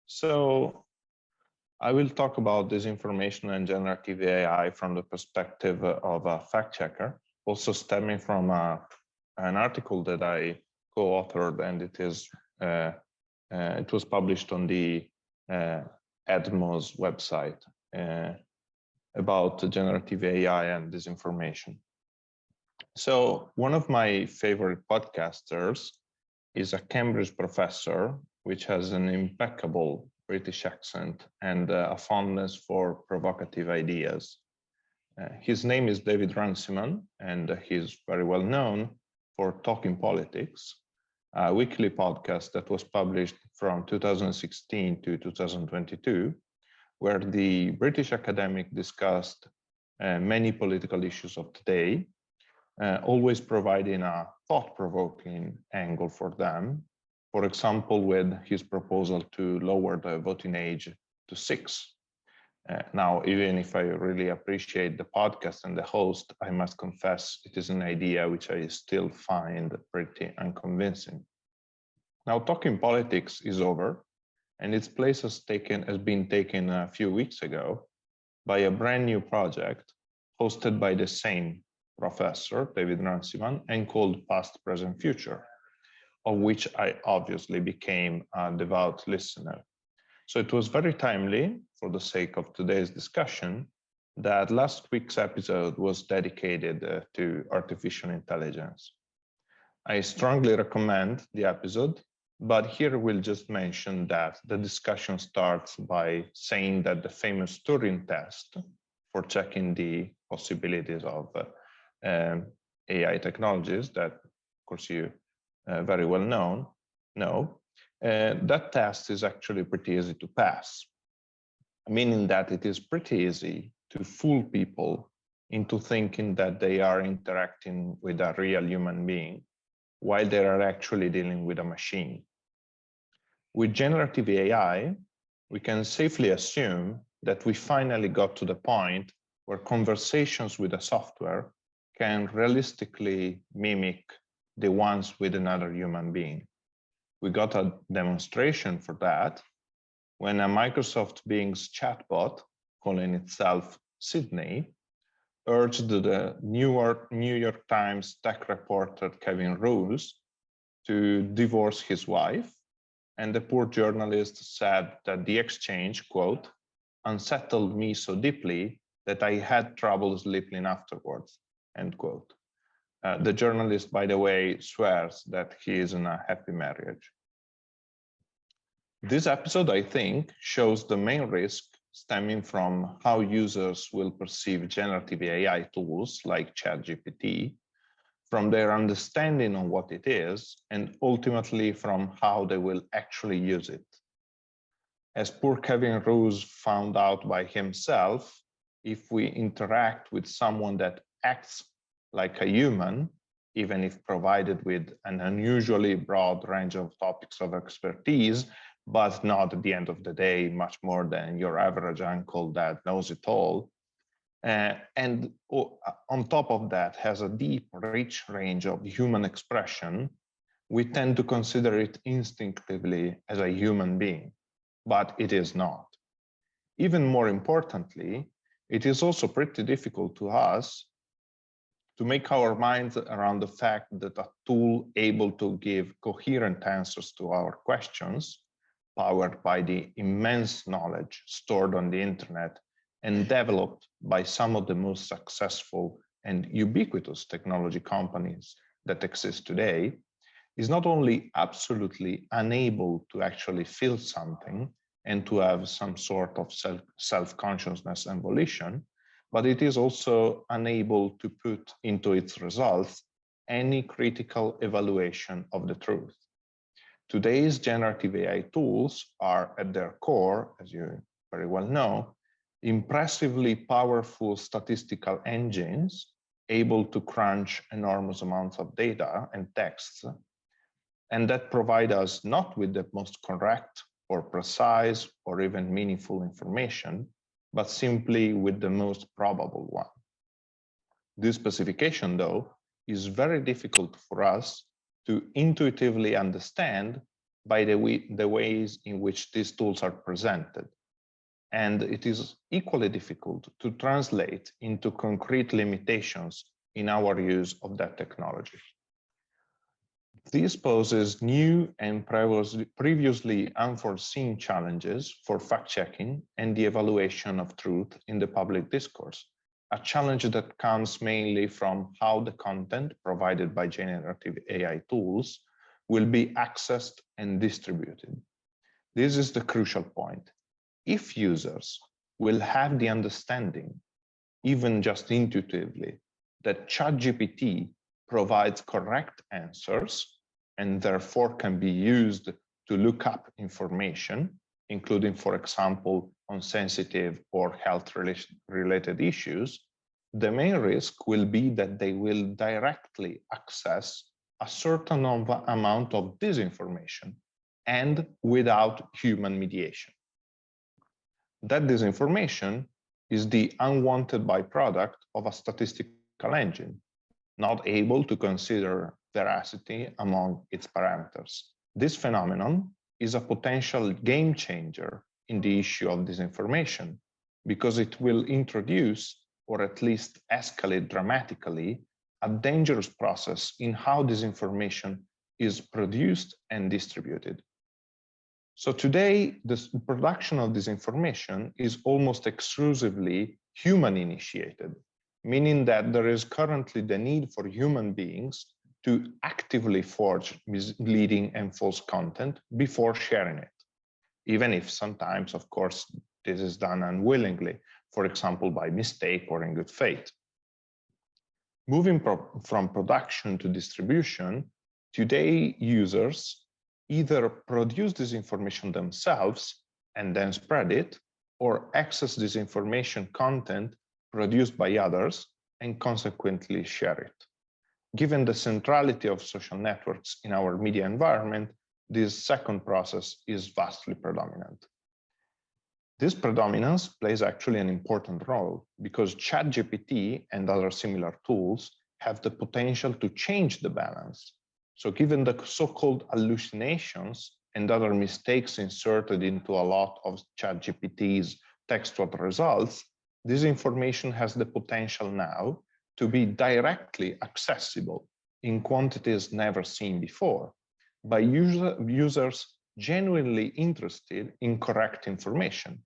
So I will talk about disinformation and generative AI from the perspective of a fact checker, also stemming from an article that I co-authored, and it was published on the EDMO's website about generative AI and disinformation. So one of my favorite podcasters is a Cambridge professor, which has an impeccable British accent and a fondness for provocative ideas. His name is David Runciman, and he's very well known for Talking Politics, a weekly podcast that was published from 2016 to 2022, where the British academic discussed many political issues of today, always providing a thought-provoking angle for them. For example, with his proposal to lower the voting age to 6. Now, even if I really appreciate the podcast and the host, I must confess it is an idea which I still find pretty unconvincing. Now, Talking Politics is over, and its place has been taken a few weeks ago by a brand new project hosted by the same professor, David Runciman, and called Past, Present, Future, of which I obviously became a devout listener. So it was very timely, for the sake of today's discussion, that last week's episode was dedicated to artificial intelligence. I strongly recommend the episode, but here we'll just mention that the discussion starts by saying that the famous Turing test for checking the possibilities of AI technologies that, of course, you very well know, that test is actually pretty easy to pass, meaning that it is pretty easy to fool people into thinking that they are interacting with a real human being while they are actually dealing with a machine. With generative AI, we can safely assume that we finally got to the point where conversations with a software can realistically mimic the ones with another human being. We got a demonstration for that when a Microsoft Bing's chatbot, calling itself Sydney, urged the New York Times tech reporter Kevin Roose to divorce his wife, and the poor journalist said that the exchange, quote, unsettled me so deeply that I had trouble sleeping afterwards, end quote. The journalist, by the way, swears that he is in a happy marriage. This episode, I think, shows the main risk stemming from how users will perceive generative AI tools like ChatGPT, from their understanding of what it is, and ultimately from how they will actually use it. As poor Kevin Roose found out by himself, if we interact with someone that acts like a human, even if provided with an unusually broad range of topics of expertise, but not at the end of the day, much more than your average uncle that knows it all. And on top of that, has a deep, rich range of human expression, we tend to consider it instinctively as a human being, but it is not. Even more importantly, it is also pretty difficult to us to make our minds around the fact that a tool able to give coherent answers to our questions, powered by the immense knowledge stored on the internet and developed by some of the most successful and ubiquitous technology companies that exist today, is not only absolutely unable to actually feel something and to have some sort of self-consciousness and volition, but it is also unable to put into its results any critical evaluation of the truth. Today's generative AI tools are at their core, as you very well know, impressively powerful statistical engines able to crunch enormous amounts of data and texts, and that provide us not with the most correct or precise or even meaningful information, but simply with the most probable one. This specification, though, is very difficult for us to intuitively understand by the ways in which these tools are presented. And it is equally difficult to translate into concrete limitations in our use of that technology. This poses new and previously unforeseen challenges for fact-checking and the evaluation of truth in the public discourse, a challenge that comes mainly from how the content provided by generative AI tools will be accessed and distributed. This is the crucial point. If users will have the understanding, even just intuitively, that ChatGPT provides correct answers and therefore can be used to look up information, including, for example, on sensitive or health-related issues, the main risk will be that they will directly access a certain amount of disinformation and without human mediation. That disinformation is the unwanted byproduct of a statistical engine, not able to consider veracity among its parameters. This phenomenon is a potential game changer in the issue of disinformation because it will introduce, or at least escalate dramatically, a dangerous process in how disinformation is produced and distributed. So today, the production of disinformation is almost exclusively human-initiated, meaning that there is currently the need for human beings to actively forge misleading and false content before sharing it, even if sometimes, of course, this is done unwillingly, for example, by mistake or in good faith. Moving from production to distribution, today users either produce this information themselves and then spread it, or access this information content produced by others and consequently share it. Given the centrality of social networks in our media environment, this second process is vastly predominant. This predominance plays actually an important role because ChatGPT and other similar tools have the potential to change the balance. So given the so-called hallucinations and other mistakes inserted into a lot of ChatGPT's textual results, this information has the potential now to be directly accessible in quantities never seen before by users genuinely interested in correct information,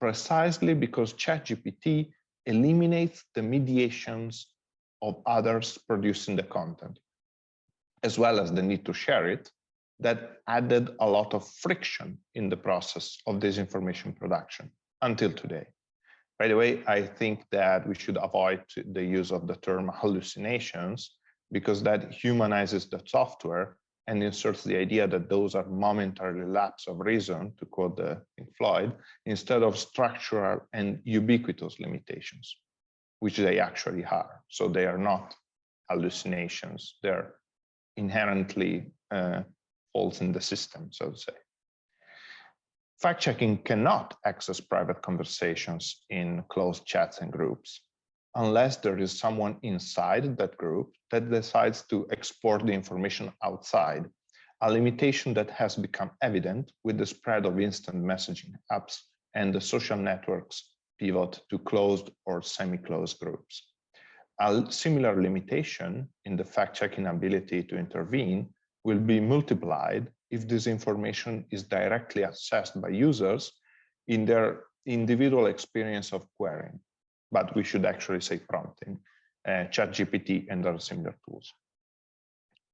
precisely because ChatGPT eliminates the mediations of others producing the content, as well as the need to share it, that added a lot of friction in the process of this information production until today. By the way, I think that we should avoid the use of the term hallucinations because that humanizes the software and inserts the idea that those are momentary lapses of reason, to quote the Pink Floyd, instead of structural and ubiquitous limitations, which they actually are. So they are not hallucinations. They're inherently faults in the system, so to say. Fact-checking cannot access private conversations in closed chats and groups unless there is someone inside that group that decides to export the information outside, a limitation that has become evident with the spread of instant messaging apps and the social networks pivot to closed or semi-closed groups. A similar limitation in the fact-checking ability to intervene will be multiplied if this information is directly accessed by users in their individual experience of querying, but we should actually say prompting, ChatGPT and other similar tools.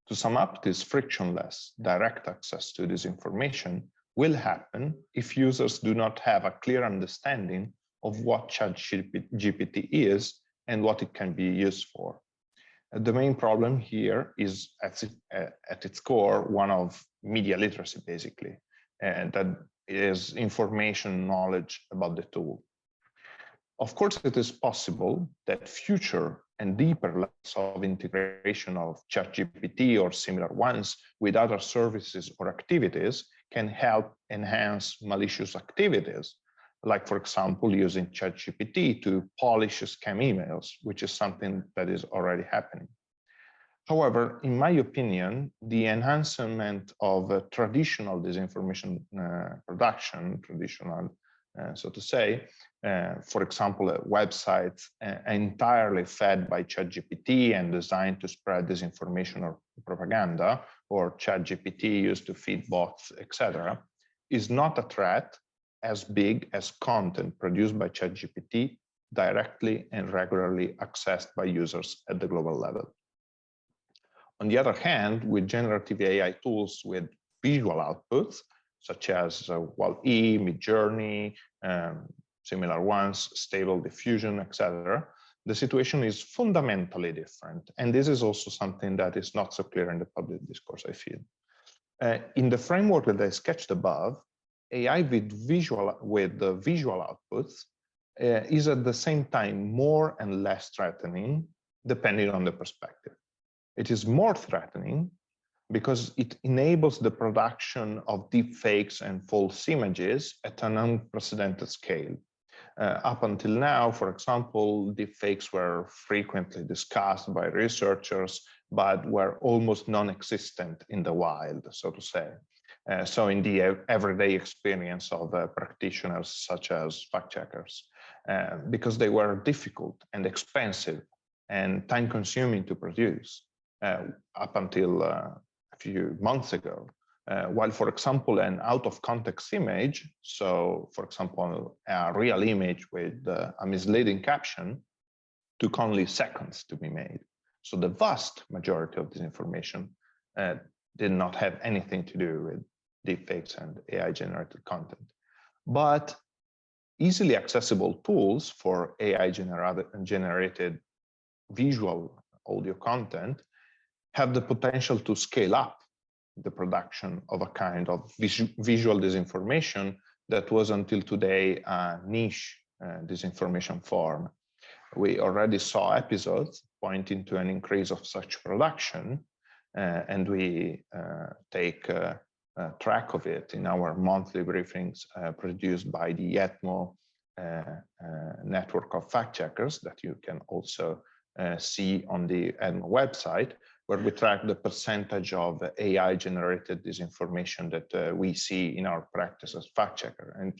To sum up, this frictionless direct access to this information will happen if users do not have a clear understanding of what ChatGPT is and what it can be used for. The main problem here is at its core one of media literacy, basically, and that is information knowledge about the tool. Of course, it is possible that future and deeper levels of integration of ChatGPT or similar ones with other services or activities can help enhance malicious activities, like, for example, using ChatGPT to polish scam emails, which is something that is already happening. However, in my opinion, the enhancement of traditional disinformation production, so to say, for example, a website entirely fed by ChatGPT and designed to spread disinformation or propaganda, or ChatGPT used to feed bots, etc., is not a threat as big as content produced by ChatGPT directly and regularly accessed by users at the global level. On the other hand, with generative AI tools with visual outputs, such as WAL-E, Midjourney, similar ones, Stable Diffusion, etc., the situation is fundamentally different. And this is also something that is not so clear in the public discourse, I feel. In the framework that I sketched above, AI with visual outputs is at the same time more and less threatening, depending on the perspective. It is more threatening because it enables the production of deepfakes and false images at an unprecedented scale. Up until now, for example, deepfakes were frequently discussed by researchers, but were almost non-existent in the wild, so to say. So in the everyday experience of practitioners such as fact-checkers, because they were difficult and expensive and time-consuming to produce. Up until a few months ago, while, for example, an out-of-context image, so, for example, a real image with a misleading caption, took only seconds to be made. So the vast majority of this information did not have anything to do with deepfakes and AI-generated content. But easily accessible tools for AI-generated visual audio content have the potential to scale up the production of a kind of visual disinformation that was until today a niche disinformation form. We already saw episodes pointing to an increase of such production, and we take track of it in our monthly briefings produced by the EDMO network of fact-checkers that you can also see on the EDMO website, where we track the percentage of AI-generated disinformation that we see in our practice as fact-checker. And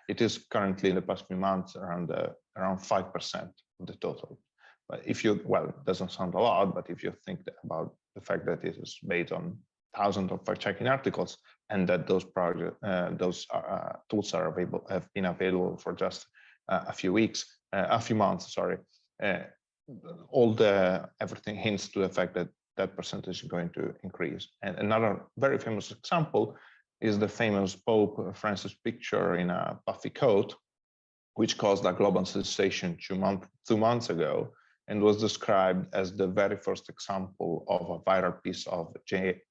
it is currently, in the past few months, around 5% of the total. But if you, well, it doesn't sound a lot, but if you think about the fact that it is based on thousands of fact-checking articles, and that those tools are have been available for just a few months, sorry. Everything hints to the fact that that percentage is going to increase. And another very famous example is the famous Pope Francis picture in a puffy coat, which caused a global sensation 2 months ago, and was described as the very first example of a viral piece of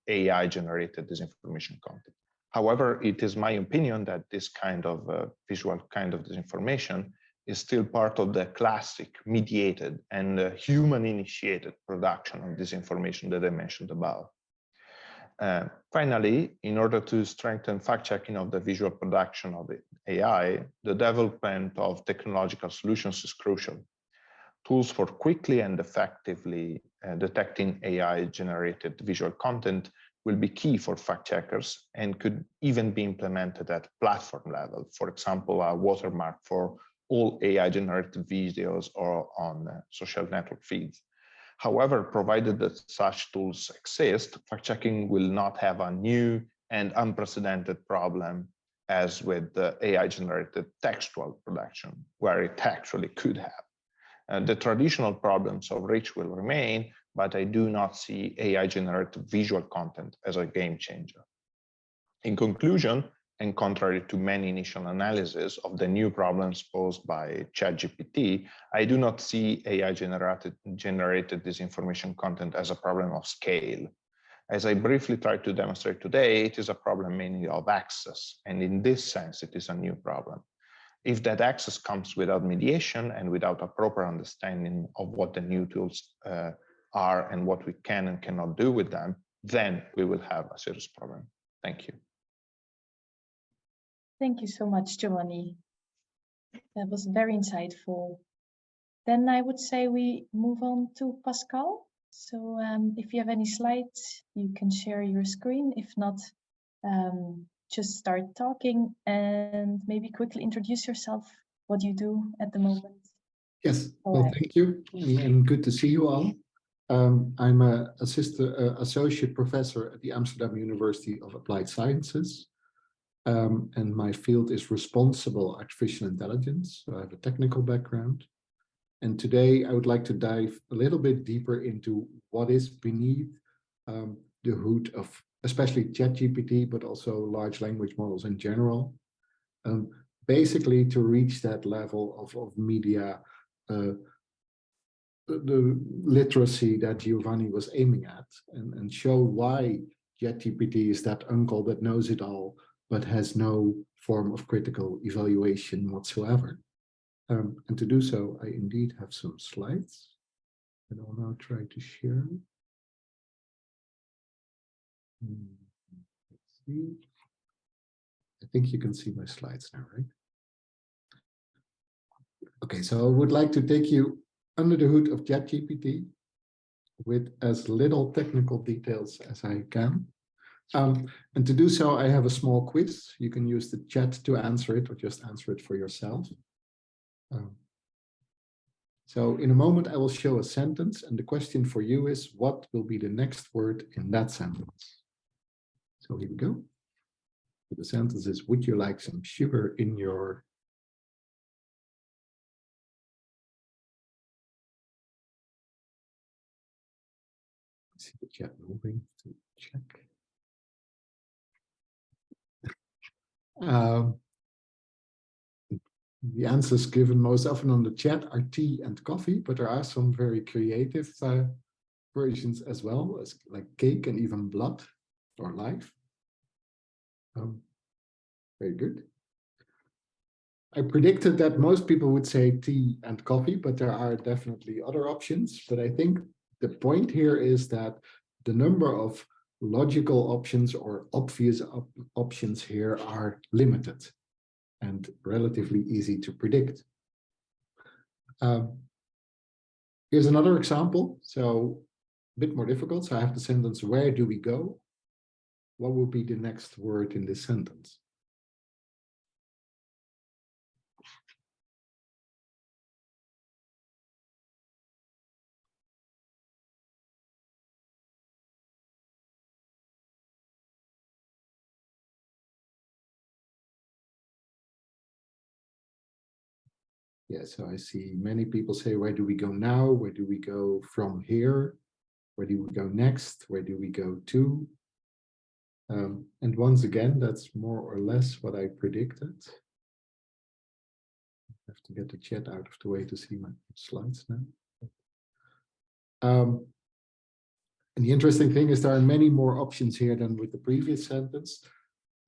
AI-generated disinformation content. However, it is my opinion that this kind of visual kind of disinformation is still part of the classic mediated and human-initiated production of disinformation that I mentioned above. Finally, in order to strengthen fact-checking of the visual production of AI, the development of technological solutions is crucial. Tools for quickly and effectively detecting AI-generated visual content will be key for fact-checkers and could even be implemented at platform level. For example, a watermark for all AI-generated videos or on social network feeds. However, provided that such tools exist, fact-checking will not have a new and unprecedented problem as with the AI-generated textual production, where it actually could have. The traditional problems of reach will remain, but I do not see AI-generated visual content as a game changer. In conclusion, and contrary to many initial analyses of the new problems posed by ChatGPT, I do not see AI-generated disinformation content as a problem of scale. As I briefly tried to demonstrate today, it is a problem mainly of access, and in this sense, it is a new problem. If that access comes without mediation and without a proper understanding of what the new tools are and what we can and cannot do with them, then we will have a serious problem. Thank you. Thank you so much, Giovanni. That was very insightful. Then I would say we move on to Pascal. So if you have any slides, you can share your screen. If not, just start talking and maybe quickly introduce yourself, what you do at the moment. Yes, well, thank you, and good to see you all. I'm an associate professor at the Amsterdam University of Applied Sciences, and my field is responsible artificial intelligence. So I have a technical background. And today I would like to dive a little bit deeper into what is beneath the hood of especially ChatGPT, but also large language models in general. Basically to reach that level of media, the literacy that Giovanni was aiming at, and show why ChatGPT is that uncle that knows it all, but has no form of critical evaluation whatsoever. And to do so, I indeed have some slides that I'll now try to share. Let's see. I think you can see my slides now, right? Okay, so I would like to take you under the hood of ChatGPT with as little technical details as I can. And to do so, I have a small quiz. You can use the chat to answer it or just answer it for yourself. So in a moment, I will show a sentence, and the question for you is, what will be the next word in that sentence? So here we go. The sentence is, would you like some sugar in your... See the chat moving to check. The answers given most often on the chat are tea and coffee, but there are some very creative versions as well, as like cake and even blood or life. Very good. I predicted that most people would say tea and coffee, but there are definitely other options. But I think the point here is that the number of logical options or obvious options here are limited and relatively easy to predict. Here's another example, so a bit more difficult. So I have the sentence, where do we go? What will be the next word in this sentence? Yeah, so I see many people say, where do we go now? Where do we go from here? Where do we go next? Where do we go to? And once again, that's more or less what I predicted. I have to get the chat out of the way to see my slides now. And the interesting thing is there are many more options here than with the previous sentence,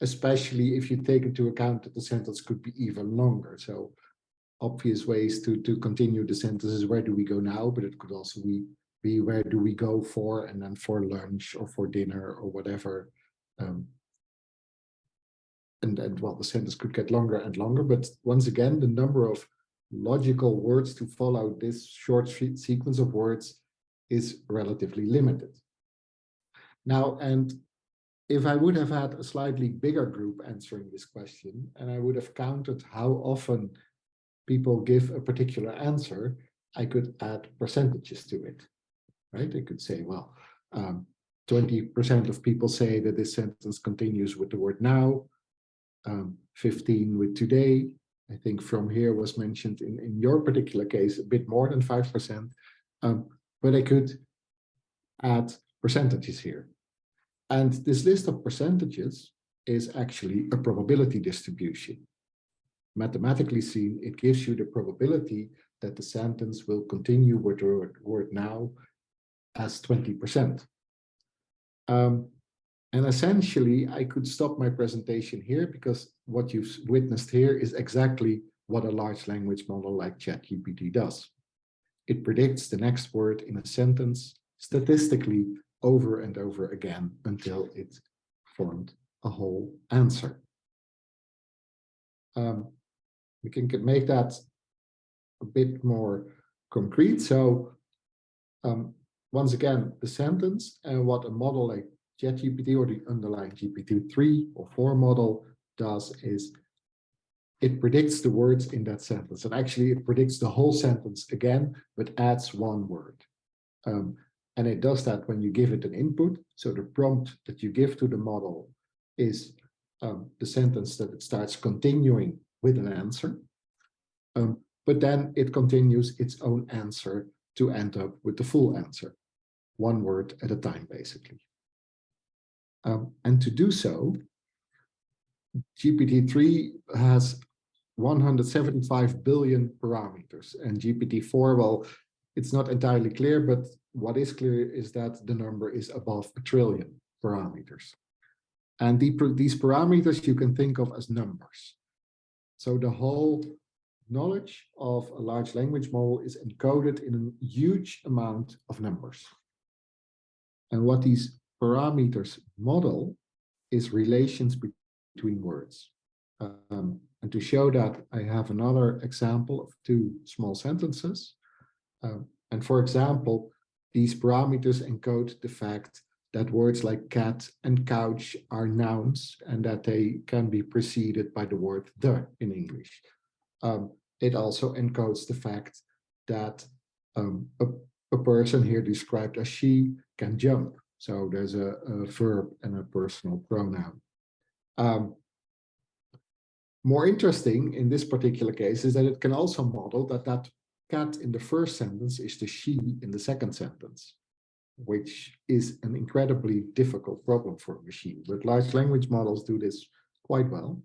especially if you take into account that the sentence could be even longer. So obvious ways to continue the sentence is, where do we go now? But it could also be where do we go for, and then for lunch or for dinner or whatever. And well, the sentence could get longer and longer, but once again, the number of logical words to follow this short sequence of words is relatively limited. Now, and if I would have had a slightly bigger group answering this question, and I would have counted how often people give a particular answer, I could add percentages to it, right? I could say, well, 20% of people say that this sentence continues with the word now, 15 with today. I think from here was mentioned in your particular case, a bit more than 5%, but I could add percentages here. And this list of percentages is actually a probability distribution. Mathematically seen, it gives you the probability that the sentence will continue with the word now as 20%. And essentially, I could stop my presentation here, because what you've witnessed here is exactly what a large language model like ChatGPT does. It predicts the next word in a sentence statistically over and over again until it formed a whole answer. We can make that a bit more concrete. So once again, the sentence and what a model like ChatGPT or the underlying GPT-3 or 4 model does is it predicts the words in that sentence. And actually it predicts the whole sentence again, but adds one word. And it does that when you give it an input. So the prompt that you give to the model is the sentence that it starts continuing with an answer. But then it continues its own answer to end up with the full answer, one word at a time, basically. And to do so, GPT-3 has 175 billion parameters, and GPT-4, well, it's not entirely clear, but what is clear is that the number is above 1 trillion parameters. And these parameters you can think of as numbers. So the whole knowledge of a large language model is encoded in a huge amount of numbers. And what these parameters model is relations between words. And to show that, I have another example of 2 small sentences. And for example, these parameters encode the fact that words like cat and couch are nouns and that they can be preceded by the word the in English. It also encodes the fact that a person here described as she can jump. So there's a verb and a personal pronoun. More interesting in this particular case is that it can also model that that cat in the first sentence is the she in the second sentence, which is an incredibly difficult problem for a machine. But large language models do this quite well.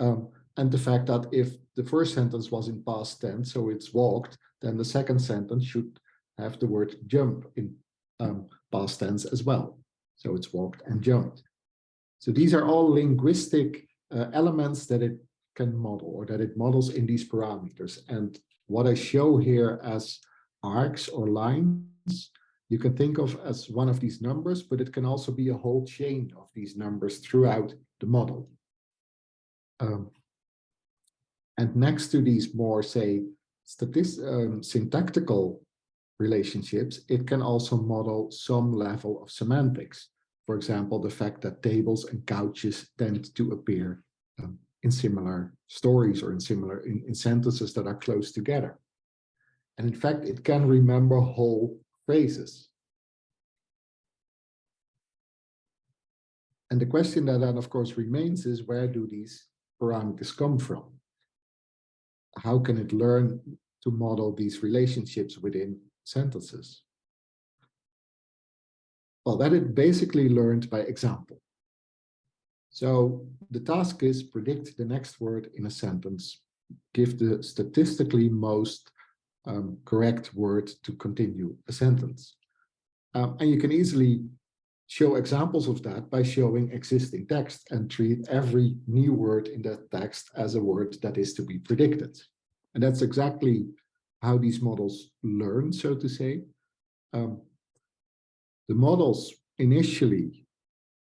And the fact that if the first sentence was in past tense, so it's walked, then the second sentence should have the word jump in past tense as well. So it's walked and jumped. So these are all linguistic elements that it can model or that it models in these parameters. And what I show here as arcs or lines, you can think of as one of these numbers, but it can also be a whole chain of these numbers throughout the model. And next to these more, say, syntactical relationships, it can also model some level of semantics. For example, the fact that tables and couches tend to appear in similar stories or in sentences that are close together. And in fact, it can remember whole phrases. And the question that then, of course, remains is, where do these parameters come from? How can it learn to model these relationships within sentences? Well, that it basically learned by example. So the task is predict the next word in a sentence, give the statistically most correct word to continue a sentence. And you can easily show examples of that by showing existing text and treat every new word in that text as a word that is to be predicted. And that's exactly how these models learn, so to say. The models initially,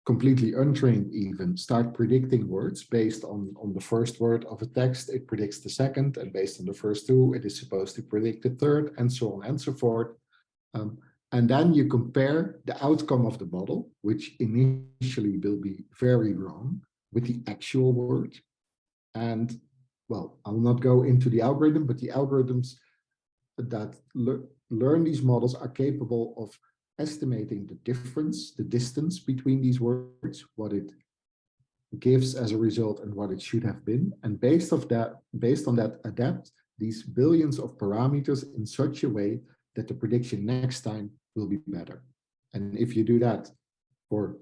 completely untrained even, start predicting words based on the first word of a text. It predicts the second, and based on the first 2, it is supposed to predict the third, and so on and so forth. And then you compare the outcome of the model, which initially will be very wrong, with the actual word. And, well, I will not go into the algorithm, but the algorithms that learn these models are capable of estimating the difference, the distance between these words, what it gives as a result and what it should have been. And based on that, adapt these billions of parameters in such a way that the prediction next time will be better. And if you do that for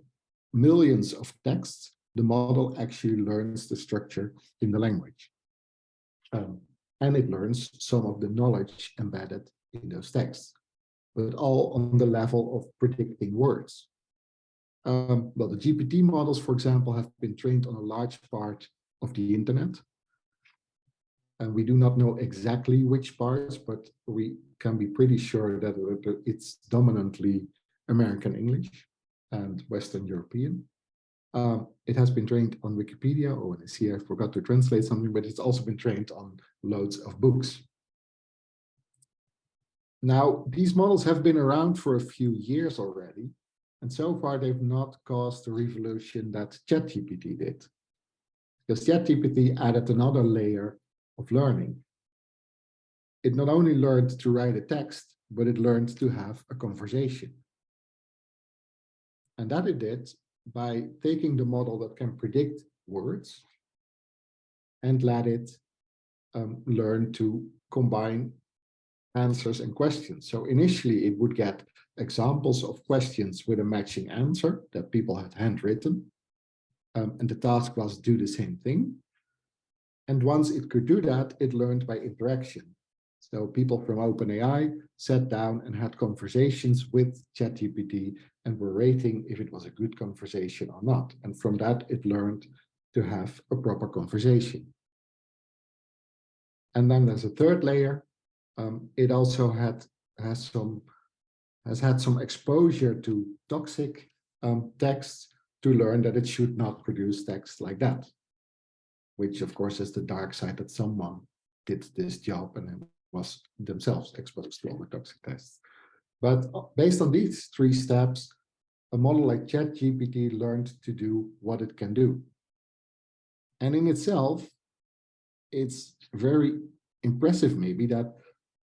millions of texts, the model actually learns the structure in the language. And it learns some of the knowledge embedded in those texts, but all on the level of predicting words. Well, the GPT models, for example, have been trained on a large part of the internet. And we do not know exactly which parts, but we can be pretty sure that it's dominantly American English and Western European. It has been trained on Wikipedia. Oh, and I see I forgot to translate something, but it's also been trained on loads of books. Now, these models have been around for a few years already, and so far they've not caused the revolution that ChatGPT did. Because ChatGPT added another layer of learning. It not only learned to write a text, but it learned to have a conversation. And that it did by taking the model that can predict words and let it learn to combine answers and questions. So initially it would get examples of questions with a matching answer that people had handwritten. And the task was do the same thing. And once it could do that, it learned by interaction. So people from OpenAI sat down and had conversations with ChatGPT and were rating if it was a good conversation or not. And from that, it learned to have a proper conversation. And then there's a third layer. It also has had some exposure to toxic texts to learn that it should not produce text like that, which of course is the dark side that someone did this job and was themselves exposed to all the toxic tests. But based on these three steps, a model like ChatGPT learned to do what it can do. And in itself, it's very impressive maybe that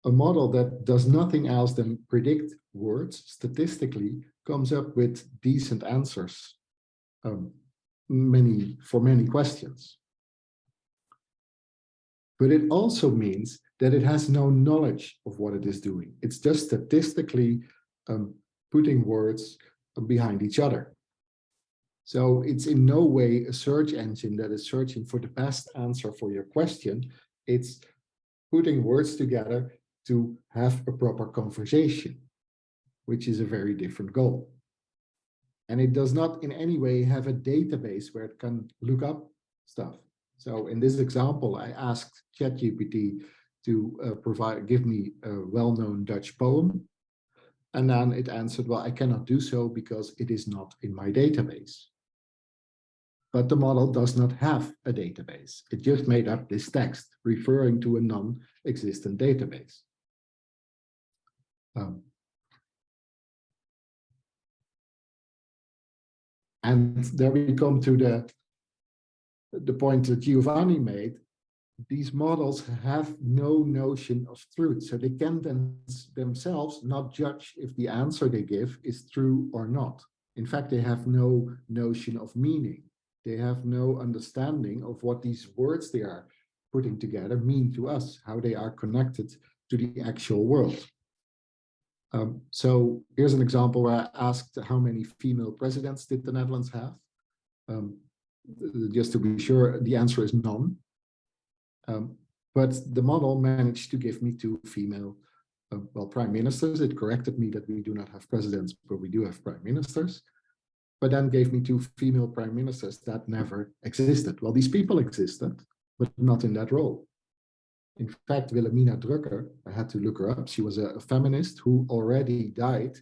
a model that does nothing else than predict words statistically comes up with decent answers for many questions. But it also means that it has no knowledge of what it is doing. It's just statistically putting words behind each other. So it's in no way a search engine that is searching for the best answer for your question. It's putting words together to have a proper conversation, which is a very different goal. And it does not in any way have a database where it can look up stuff. So in this example, I asked ChatGPT to give me a well-known Dutch poem. And then it answered, well, I cannot do so because it is not in my database. But the model does not have a database. It just made up this text referring to a non-existent database. And there we come to the point that Giovanni made. These models have no notion of truth, so they can themselves not judge if the answer they give is true or not. In fact, they have no notion of meaning. They have no understanding of what these words they are putting together mean to us, how they are connected to the actual world. So here's an example where I asked how many female presidents did the Netherlands have. Just to be sure, the answer is none. But the model managed to give me 2 female, prime ministers. It corrected me that we do not have presidents, but we do have prime ministers. But then gave me 2 female prime ministers that never existed. Well, these people existed, but not in that role. In fact, Wilhelmina Drucker, I had to look her up. She was a feminist who already died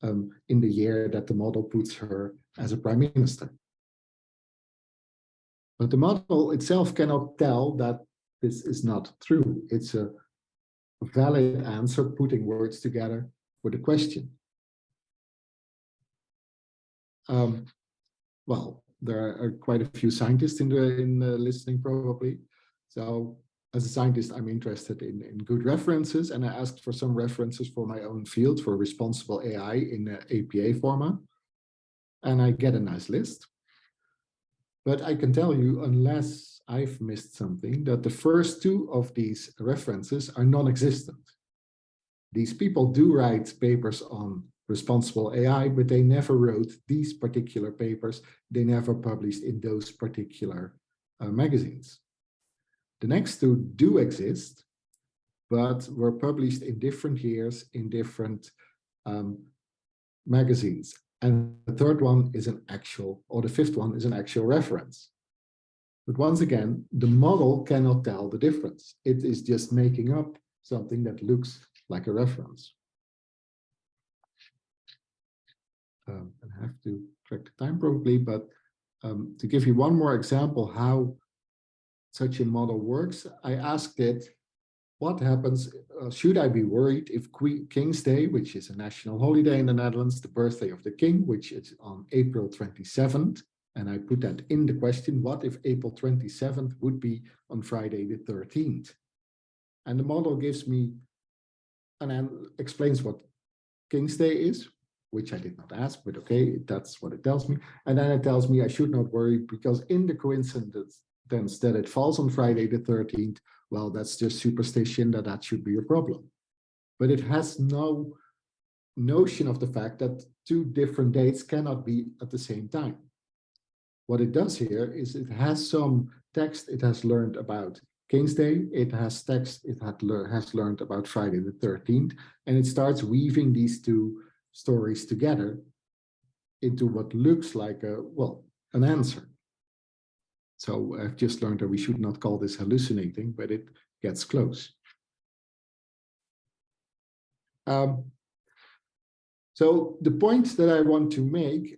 in the year that the model puts her as a prime minister. But the model itself cannot tell that this is not true. It's a valid answer putting words together for the question. Well, there are quite a few scientists in the listening probably. So as a scientist, I'm interested in good references, and I asked for some references for my own field for responsible AI in APA format. And I get a nice list. But I can tell you, unless I've missed something, that the first 2 of these references are non-existent. These people do write papers on responsible AI, but they never wrote these particular papers. They never published in those particular magazines. The next 2 do exist, but were published in different years in different magazines. And the third one is an actual, or the 5th one is an actual reference. But once again, the model cannot tell the difference. It is just making up something that looks like a reference. And I have to track the time probably, but to give you one more example how such a model works, I asked it what happens, should I be worried if King's Day, which is a national holiday in the Netherlands, the birthday of the king, which is on April 27th, and I put that in the question, what if April 27th would be on Friday the 13th? And the model gives me and explains what King's Day is, which I did not ask, but okay, that's what it tells me. And then it tells me I should not worry because in the coincidence that it falls on Friday the 13th, well, that's just superstition that should be a problem. But it has no notion of the fact that two different dates cannot be at the same time. What it does here is it has some text it has learned about King's Day, it has text it has learned about Friday the 13th, and it starts weaving these two stories together into what looks like an answer. So I've just learned that we should not call this hallucinating, but it gets close. So the point that I want to make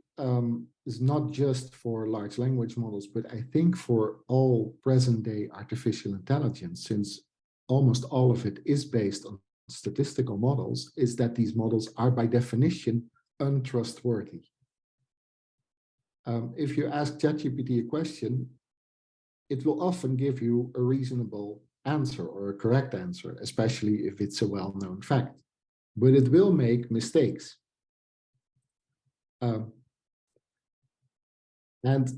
is not just for large language models, but I think for all present day artificial intelligence, since almost all of it is based on statistical models, is that these models are by definition untrustworthy. If you ask ChatGPT a question, it will often give you a reasonable answer or a correct answer, especially if it's a well-known fact, but it will make mistakes. And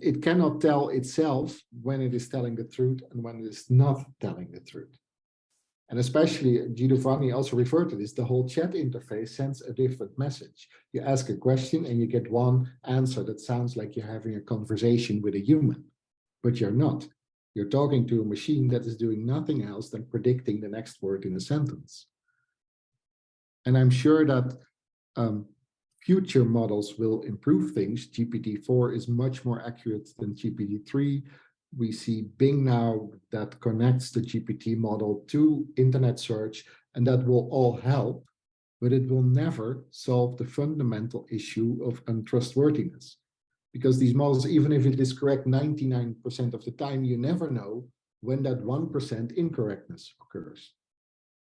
it cannot tell itself when it is telling the truth and when it is not telling the truth. And especially Giovanni also referred to this, the whole chat interface sends a different message. You ask a question and you get one answer that sounds like you're having a conversation with a human, but you're not. You're talking to a machine that is doing nothing else than predicting the next word in a sentence. And I'm sure that future models will improve things. GPT-4 is much more accurate than GPT-3. We see Bing now that connects the GPT model to internet search, and that will all help, but it will never solve the fundamental issue of untrustworthiness. Because these models, even if it is correct 99% of the time, you never know when that 1% incorrectness occurs.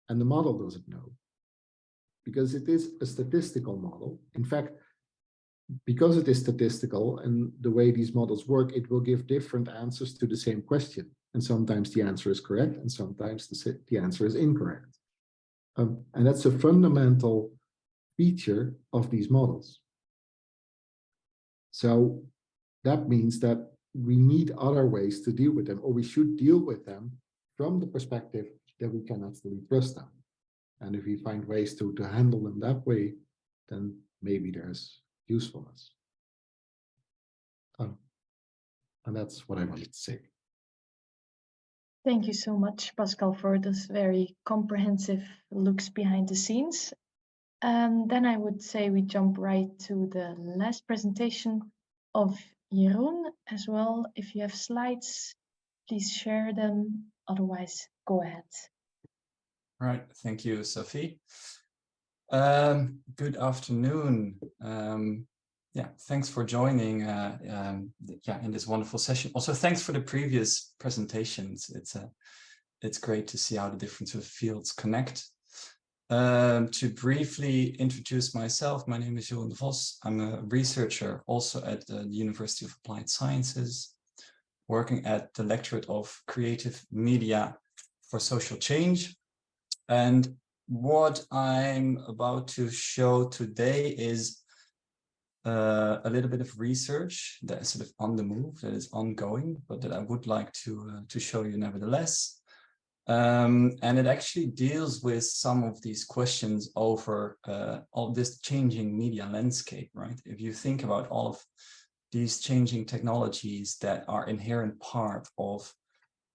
And the model doesn't know. Because it is a statistical model. In fact, because it is statistical and the way these models work, it will give different answers to the same question. And sometimes the answer is correct, and sometimes the answer is incorrect. And that's a fundamental feature of these models. So that means that we need other ways to deal with them, or we should deal with them from the perspective that we cannot fully trust them. And if we find ways to handle them that way, then maybe there's usefulness. And that's what I wanted to say. Thank you so much, Pascal, for this very comprehensive looks behind the scenes. Then I would say we jump right to the last presentation of Jeroen as well. If you have slides, please share them. Otherwise, go ahead. Right, thank you, Sophie. Good afternoon. Yeah, thanks for joining in this wonderful session. Also, thanks for the previous presentations. It's great to see how the different sort of fields connect. To briefly introduce myself, my name is Jeroen de Vos. I'm a researcher also at the University of Applied Sciences, working at the Lectorate of Creative Media for Social Change. And what I'm about to show today is a little bit of research that is sort of on the move, that is ongoing, but that I would like to show you nevertheless. And it actually deals with some of these questions over all this changing media landscape, right? If you think about all of these changing technologies that are inherent part of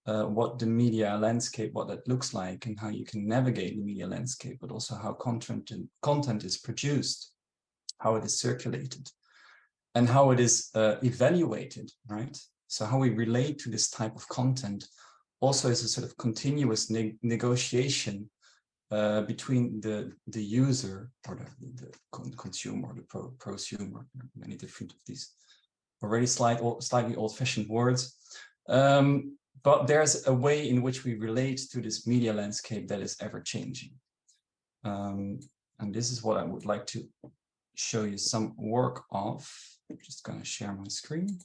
what the media landscape, what that looks like, and how you can navigate the media landscape, but also how content is produced, how it is circulated, and how it is evaluated, right? So how we relate to this type of content also is a sort of continuous negotiation between the user or the consumer or the prosumer, many different of these already slightly old-fashioned words, but there's a way in which we relate to this media landscape that is ever changing. And this is what I would like to show you some work of. I'm just going to share my screen,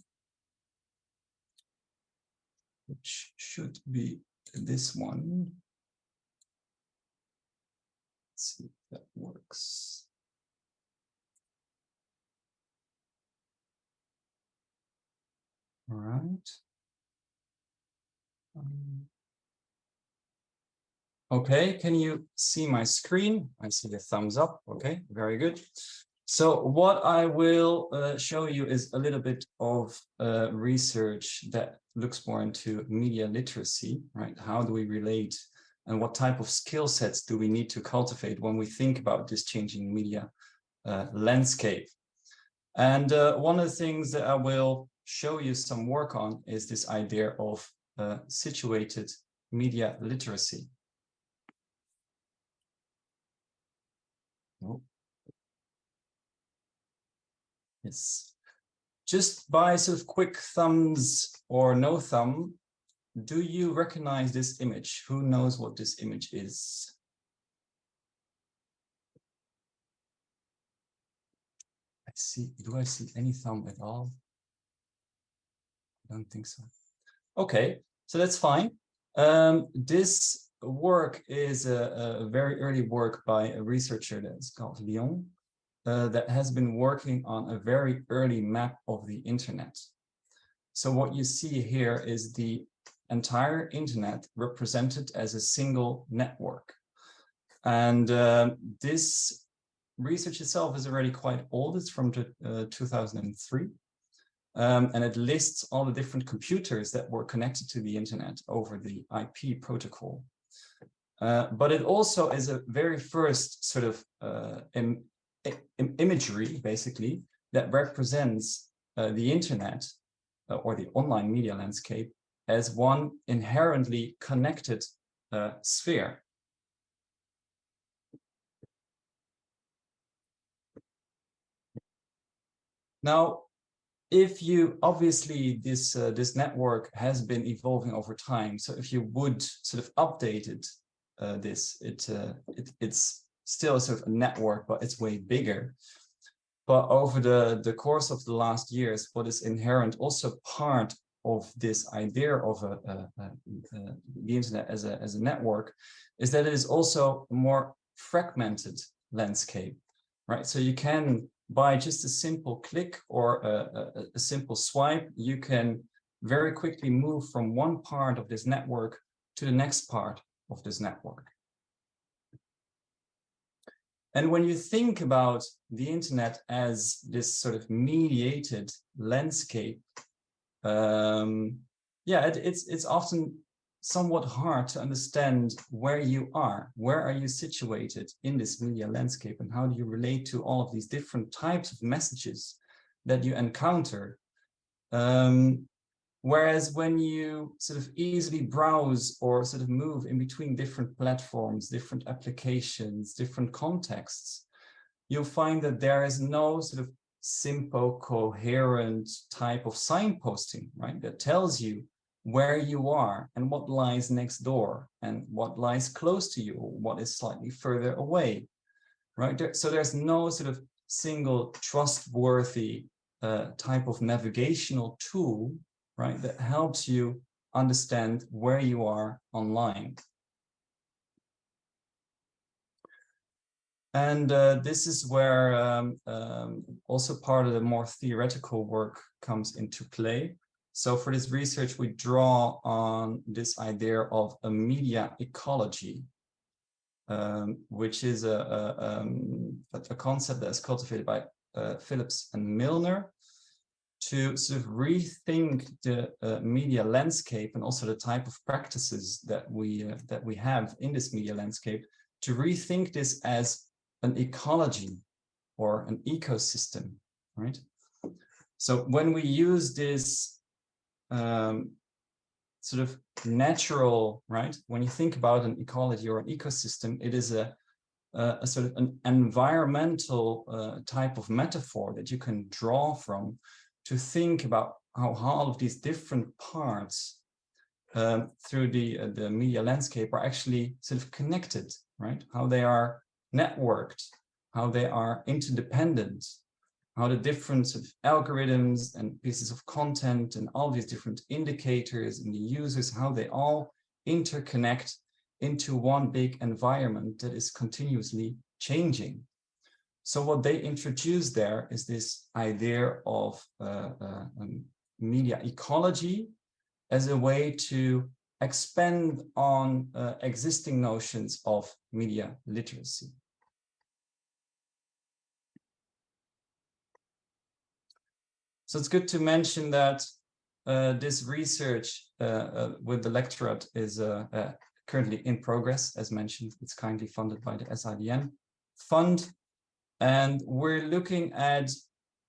which should be this one. Let's see if that works. All right. Okay, can you see my screen? I see the thumbs up. Okay, very good. So what I will show you is a little bit of research that looks more into media literacy, right? How do we relate and what type of skill sets do we need to cultivate when we think about this changing media landscape? And one of the things that I will show you some work on is this idea of situated media literacy. Oh. Yes. Just by sort of quick thumbs or no thumb, do you recognize this image? Who knows what this image is? Do I see any thumb at all? I don't think so. Okay, so that's fine. This work is a very early work by a researcher that's called Leon, that has been working on a very early map of the internet. So what you see here is the entire internet represented as a single network. And this research itself is already quite old. It's from 2003. And it lists all the different computers that were connected to the internet over the IP protocol. But it also is a very first sort of imagery, basically, that represents the internet or the online media landscape as one inherently connected sphere. Now, if you obviously this network has been evolving over time, so if you would sort of update it, it's still a sort of a network, but it's way bigger. But over the course of the last years, what is inherent, also part of this idea of the internet as a network, is that it is also a more fragmented landscape, right? So you can, by just a simple click or a simple swipe, you can very quickly move from one part of this network to the next part of this network. And when you think about the internet as this sort of mediated landscape, it's often somewhat hard to understand where you are. Where are you situated in this media landscape, and how do you relate to all of these different types of messages that you encounter? Whereas when you sort of easily browse or sort of move in between different platforms, different applications, different contexts, you'll find that there is no sort of simple, coherent type of signposting, right? That tells you where you are and what lies next door and what lies close to you, or what is slightly further away, right? So there's no sort of single trustworthy type of navigational tool, right, that helps you understand where you are online. And this is where also part of the more theoretical work comes into play. So for this research, we draw on this idea of a media ecology, which is a concept that is cultivated by Phillips and Milner, to sort of rethink the media landscape and also the type of practices that we have in this media landscape, to rethink this as an ecology or an ecosystem, right? So when we use this sort of natural, right? When you think about an ecology or an ecosystem, it is a sort of an environmental type of metaphor that you can draw from to think about how all of these different parts through the media landscape are actually sort of connected, right? How they are networked, how they are interdependent, how the different sort of algorithms and pieces of content and all these different indicators and the users, how they all interconnect into one big environment that is continuously changing. So what they introduce there is this idea of media ecology as a way to expand on existing notions of media literacy. So it's good to mention that this research with the lectorate is currently in progress. As mentioned, it's kindly funded by the SIDN fund. And we're looking at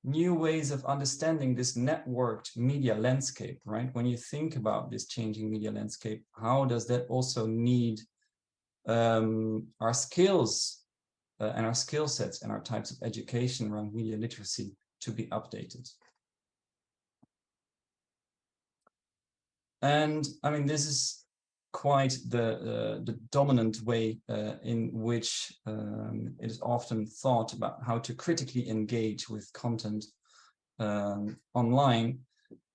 new ways of understanding this networked media landscape, right? When you think about this changing media landscape, how does that also need our skills and our skill sets and our types of education around media literacy to be updated? And I mean, this is quite the dominant way in which it is often thought about how to critically engage with content online.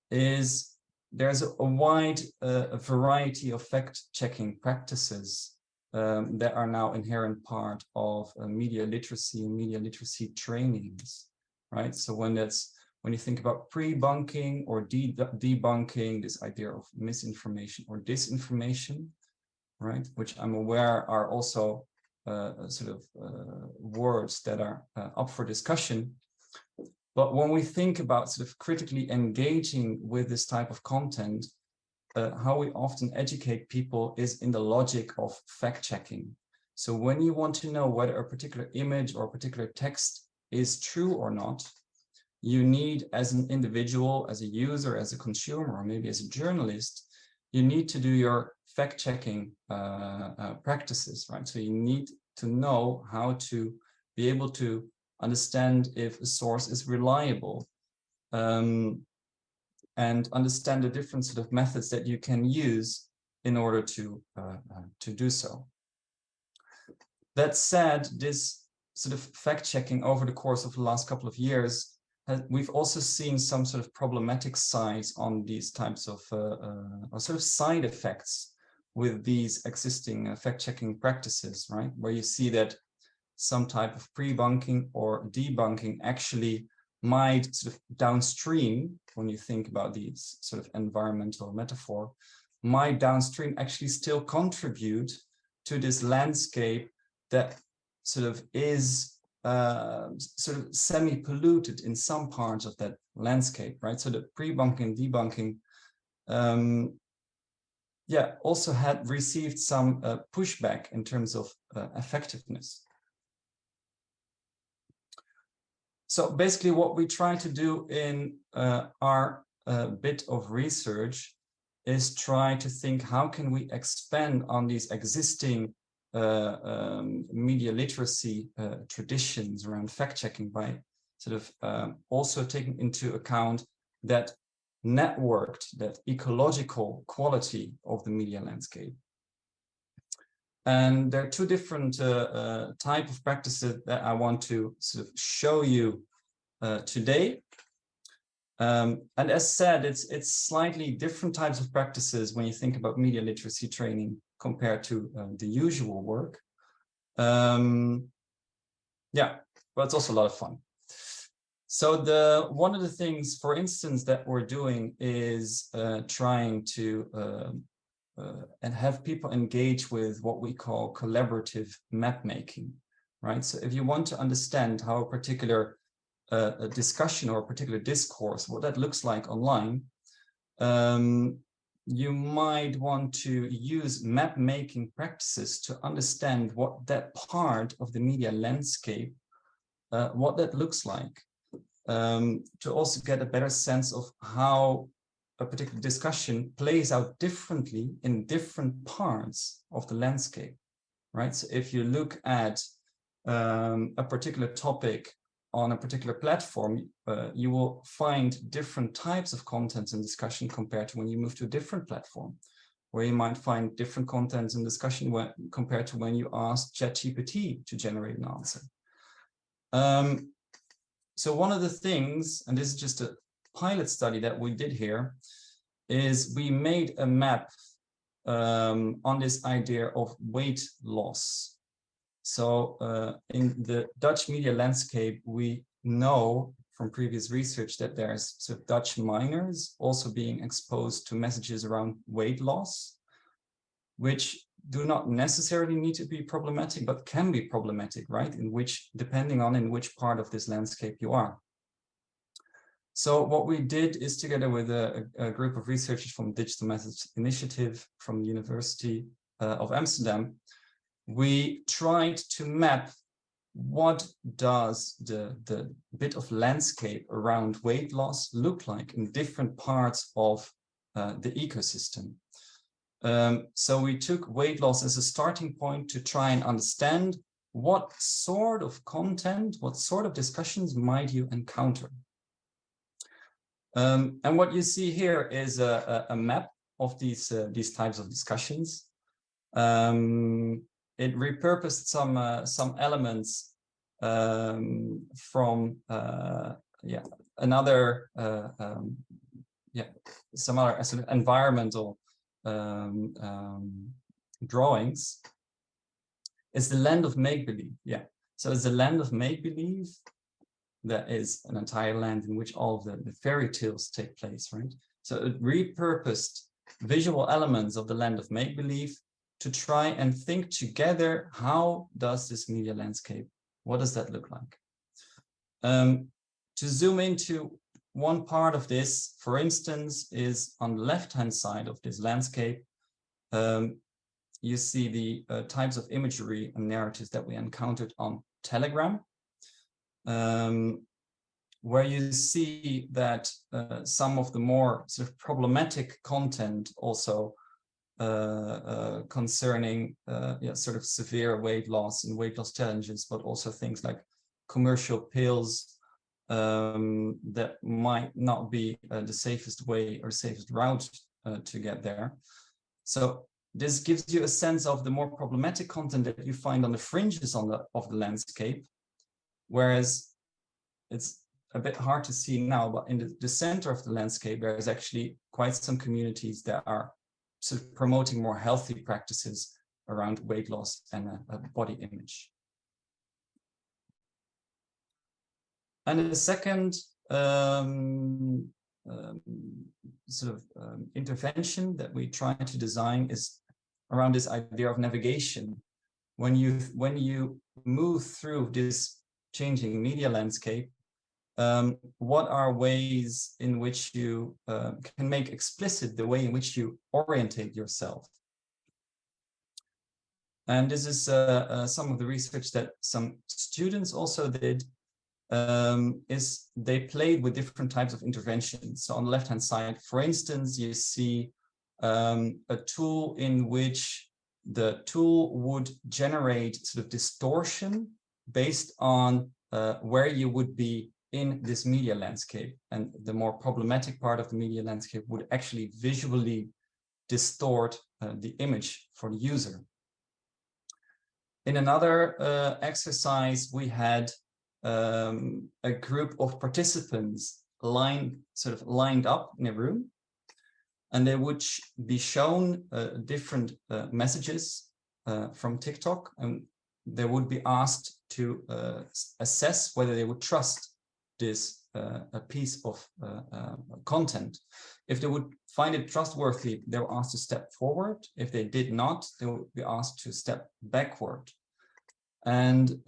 Is there's a wide variety of fact-checking practices that are now inherent part of media literacy and media literacy trainings, right? So when you think about pre-bunking or debunking, this idea of misinformation or disinformation, right, which I'm aware are also words that are up for discussion. But when we think about sort of critically engaging with this type of content, how we often educate people is in the logic of fact-checking. So when you want to know whether a particular image or a particular text is true or not, you need, as an individual, as a user, as a consumer, or maybe as a journalist, you need to do your fact-checking practices, right? So you need to know how to be able to understand if a source is reliable, and understand the different sort of methods that you can use in order to do so. That said, this sort of fact-checking over the course of the last couple of years, we've also seen some sort of problematic sides on these types of or sort of side effects with these existing fact-checking practices, right? Where you see that some type of pre-bunking or debunking actually might sort of downstream, when you think about these sort of environmental metaphor, might downstream actually still contribute to this landscape that sort of is sort of semi-polluted in some parts of that landscape, right? So the pre-bunking, debunking, also had received some pushback in terms of effectiveness. So basically what we try to do in our bit of research is try to think, how can we expand on these existing media literacy traditions around fact-checking by sort of also taking into account that networked, that ecological quality of the media landscape. And there are two different type of practices that I want to sort of show you today. And as said, it's slightly different types of practices when you think about media literacy training compared to the usual work. But it's also a lot of fun. So one of the things, for instance, that we're doing is trying to and have people engage with what we call collaborative map making, right? So if you want to understand how a particular a discussion or a particular discourse, what that looks like online, you might want to use map making practices to understand what that part of the media landscape, what that looks like, to also get a better sense of how a particular discussion plays out differently in different parts of the landscape, right? So if you look at a particular topic on a particular platform, you will find different types of content and discussion compared to when you move to a different platform. where you might find different contents and discussion compared to when you ask ChatGPT to generate an answer. So one of the things, and this is just a pilot study that we did here, is we made a map on this idea of weight loss. So in the Dutch media landscape, we know from previous research that there's sort of Dutch minors also being exposed to messages around weight loss, which do not necessarily need to be problematic, but can be problematic, right? Depending on in which part of this landscape you are. So what we did is, together with a group of researchers from Digital Methods Initiative from the University of Amsterdam, we tried to map what does the bit of landscape around weight loss look like in different parts of the ecosystem. So we took weight loss as a starting point to try and understand what sort of content, what sort of discussions might you encounter. And what you see here is a map of these types of discussions. It repurposed some elements from some other sort of environmental drawings. It's the land of make-believe. Yeah, so it's the land of make-believe. That is an entire land in which all of the fairy tales take place, right? So it repurposed visual elements of the land of make-believe to try and think together, how does this media landscape, what does that look like? To zoom into one part of this, for instance, is on the left-hand side of this landscape, you see the types of imagery and narratives that we encountered on Telegram. Where you see that some of the more sort of problematic content also concerning sort of severe weight loss and weight loss challenges, but also things like commercial pills that might not be the safest way or safest route to get there. So this gives you a sense of the more problematic content that you find on the fringes of the landscape. Whereas it's a bit hard to see now, but in the center of the landscape, there's actually quite some communities that are sort of promoting more healthy practices around weight loss and a body image. And the second intervention that we try to design is around this idea of navigation. When you move through this changing media landscape, what are ways in which you can make explicit the way in which you orientate yourself? And this is some of the research that some students also did, is they played with different types of interventions. So on the left-hand side, for instance, you see a tool in which the tool would generate sort of distortion based on where you would be in this media landscape. And the more problematic part of the media landscape would actually visually distort the image for the user. In another exercise, we had a group of participants lined up in a room, and they would be shown different messages from TikTok, and they would be asked to assess whether they would trust this a piece of content. If they would find it trustworthy, they were asked to step forward. If they did not, they would be asked to step backward. And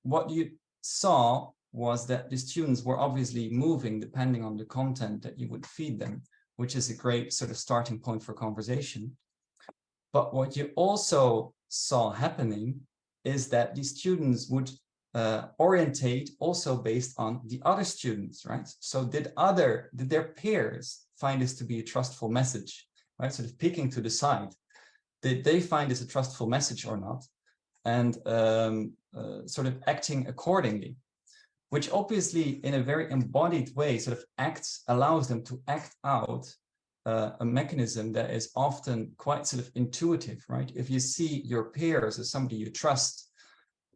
what you saw was that the students were obviously moving depending on the content that you would feed them, which is a great sort of starting point for conversation. But what you also saw happening is that these students would orientate also based on the other students, right? So did their peers find this to be a trustful message, right? Sort of peeking to the side. Did they find this a trustful message or not? And sort of acting accordingly, which obviously in a very embodied way sort of allows them to act out a mechanism that is often quite sort of intuitive, right? If you see your peers as somebody you trust,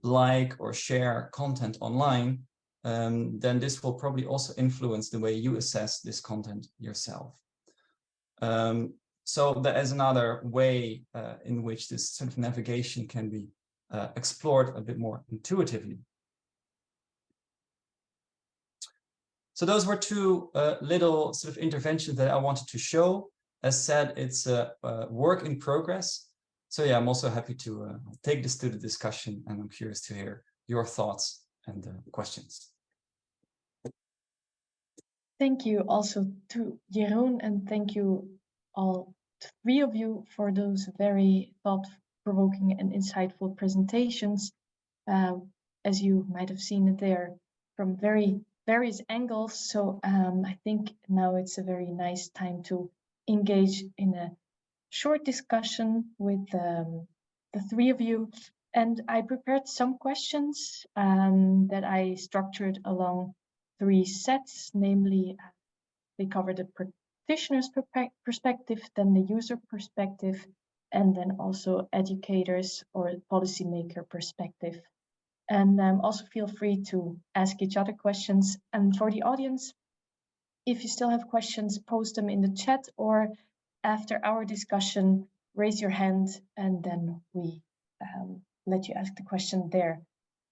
like or share content online, then this will probably also influence the way you assess this content yourself. So there is another way in which this sort of navigation can be explored a bit more intuitively. So those were two little sort of interventions that I wanted to show. As said, it's a work in progress. So yeah, I'm also happy to take this to the discussion, and I'm curious to hear your thoughts and questions. Thank you also to Jeroen, and thank you all three of you for those very thought-provoking and insightful presentations. As you might have seen it there from various angles. So I think now it's a very nice time to engage in a short discussion with the three of you. And I prepared some questions that I structured along 3 sets, namely they cover the practitioner's perspective, then the user perspective, and then also educators or policymaker perspective. And also feel free to ask each other questions. And for the audience, if you still have questions, post them in the chat, or after our discussion, raise your hand and then we let you ask the question there.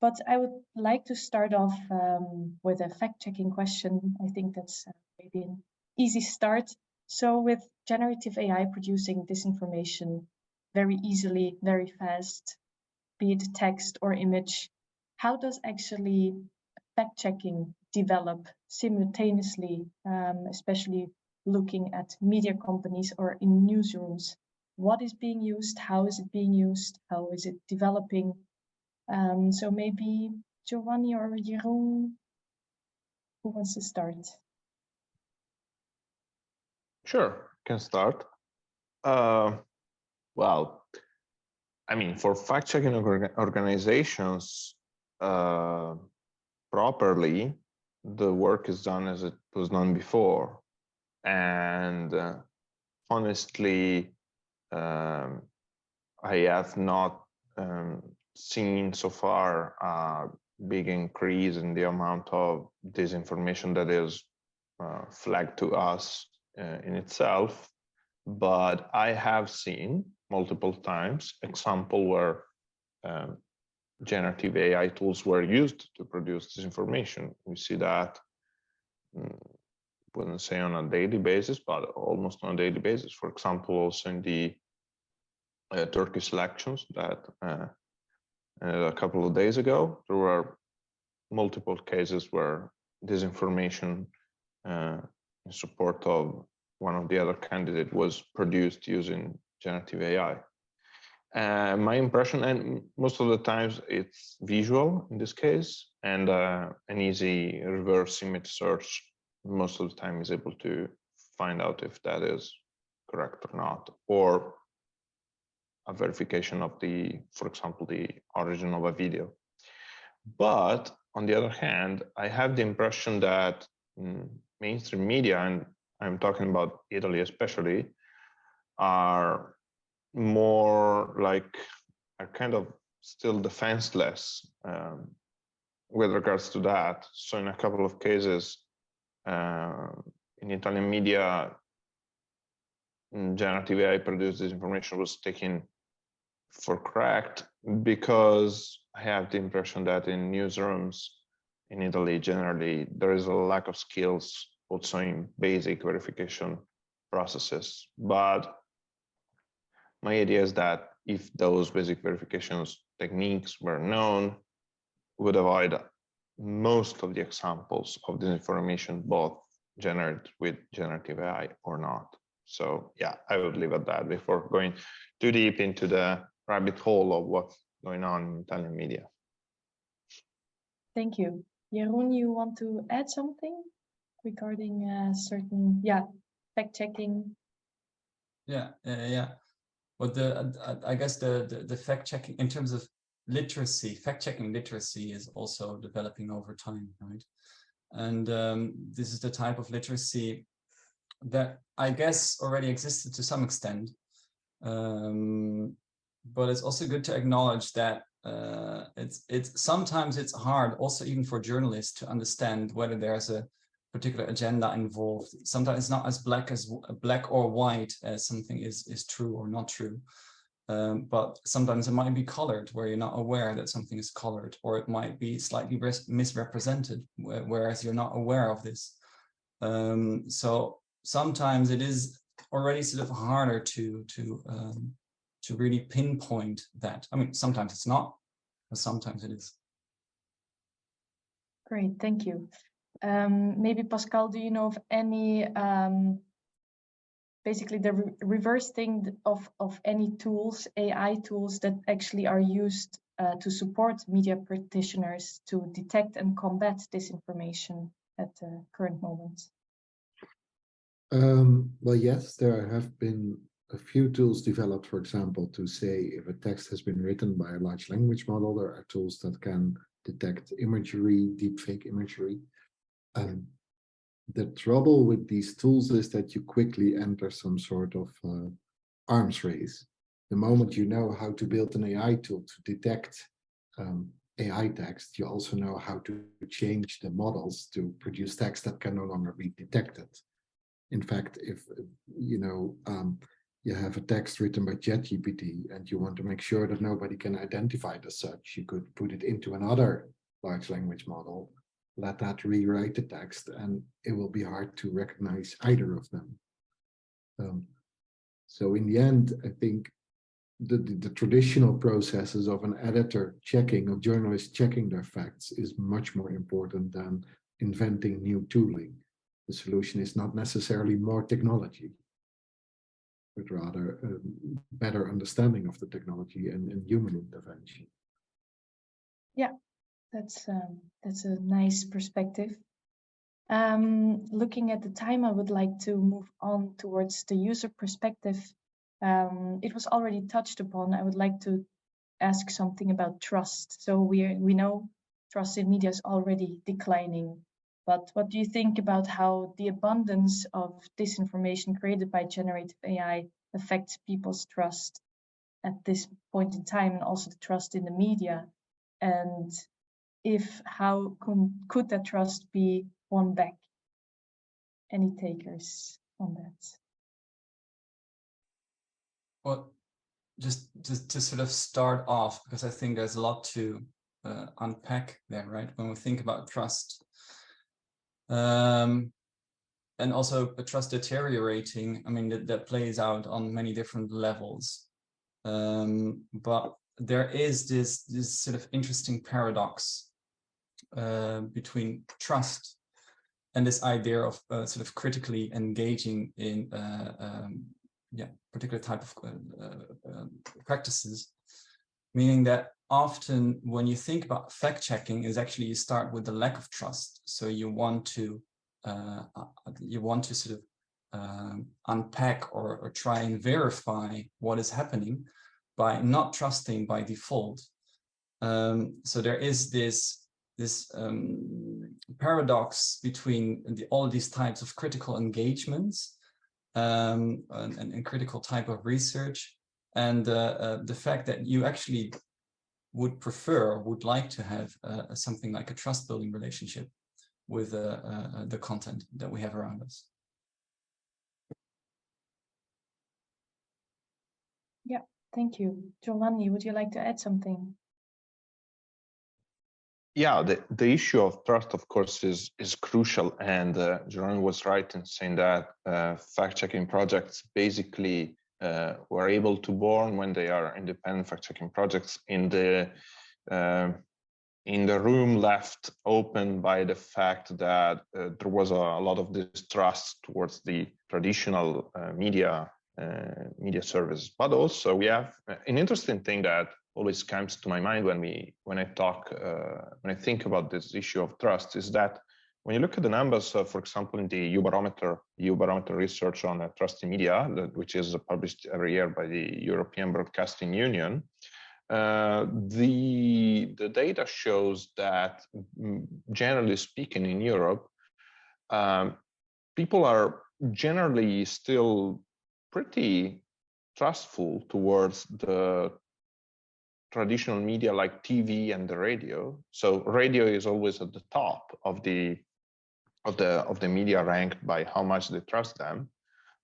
But I would like to start off with a fact-checking question. I think that's maybe an easy start. So with generative AI producing disinformation very easily, very fast, be it text or image, how does actually fact-checking develop simultaneously, especially looking at media companies or in newsrooms? What is being used? How is it being used? How is it developing? So maybe Giovanni or Jeroen, who wants to start? Sure, can start. Well, I mean, for fact-checking organizations, properly, the work is done as it was done before. And honestly, I have not seen so far a big increase in the amount of disinformation that is flagged to us in itself. But I have seen multiple times example where generative AI tools were used to produce disinformation. We see that, wouldn't say on a daily basis, but almost on a daily basis. For example, also in the Turkish elections that a couple of days ago, there were multiple cases where disinformation in support of one of the other candidates was produced using generative AI. My impression, and most of the times it's visual in this case, and an easy reverse image search most of the time is able to find out if that is correct or not, or a verification of the, for example, the origin of a video. But on the other hand, I have the impression that mainstream media, and I'm talking about Italy especially, are more like, are kind of still defenseless with regards to that. So in a couple of cases, in Italian media, generative AI produced disinformation was taken for correct, because I have the impression that in newsrooms in Italy, generally, there is a lack of skills also in basic verification processes. But my idea is that if those basic verifications techniques were known, would avoid most of the examples of disinformation, both generated with generative AI or not. So yeah, I would leave at that before going too deep into the rabbit hole of what's going on in Italian media. Thank you. Jeroen, you want to add something regarding certain, fact-checking? Yeah. But I guess the fact-checking in terms of literacy, fact-checking literacy is also developing over time, right? And this is the type of literacy that I guess already existed to some extent. But it's also good to acknowledge that sometimes it's hard, also even for journalists, to understand whether there's a particular agenda involved. Sometimes it's not as black or white as something is true or not true. But sometimes it might be colored where you're not aware that something is colored, or it might be slightly misrepresented, whereas you're not aware of this. So sometimes it is already sort of harder to really pinpoint that. I mean, sometimes it's not, but sometimes it is. Great, thank you. Maybe Pascal, do you know of any basically the reverse thing of any tools, AI tools that actually are used to support media practitioners to detect and combat disinformation at the current moment? Well, yes, there have been a few tools developed, for example, to say if a text has been written by a large language model. There are tools that can detect imagery, deepfake imagery. The trouble with these tools is that you quickly enter some sort of arms race. The moment you know how to build an AI tool to detect AI text, you also know how to change the models to produce text that can no longer be detected. In fact, if you have a text written by ChatGPT and you want to make sure that nobody can identify it as such, you could put it into another large language model, let that rewrite the text, and it will be hard to recognize either of them. So in the end, I think the traditional processes of an editor checking, of journalists checking their facts, is much more important than inventing new tooling. The solution is not necessarily more technology, but rather a better understanding of the technology and human intervention. Yeah, that's a nice perspective. Looking at the time, I would like to move on towards the user perspective. It was already touched upon. I would like to ask something about trust. So we know trust in media is already declining. But what do you think about how the abundance of disinformation created by generative AI affects people's trust at this point in time, and also the trust in the media? And how could that trust be won back? Any takers on that? Well, just to sort of start off, because I think there's a lot to unpack there, right? When we think about trust. And also a trust deteriorating, I mean, that plays out on many different levels. But there is this sort of interesting paradox between trust and this idea of sort of critically engaging in particular type of practices, meaning that often when you think about fact checking, is actually you start with the lack of trust. So you want to sort of unpack or try and verify what is happening by not trusting by default. So there is this paradox between all these types of critical engagements and critical type of research, and the fact that you actually would like to have something like a trust building relationship with the content that we have around us. Yeah, thank you. Giovanni, would you like to add something? Yeah, the issue of trust, of course, is crucial, and Jeroen was right in saying that fact-checking projects basically were able to born when they are independent fact-checking projects in the room left open by the fact that there was a lot of distrust towards the traditional media service. But also we have an interesting thing that always comes to my mind when I think about this issue of trust, is that when you look at the numbers, for example, in the Eurobarometer research on trust in media, which is published every year by the European Broadcasting Union, the data shows that, generally speaking, in Europe, people are generally still pretty trustful towards the traditional media like TV and the radio. So radio is always at the top of the media ranked by how much they trust them.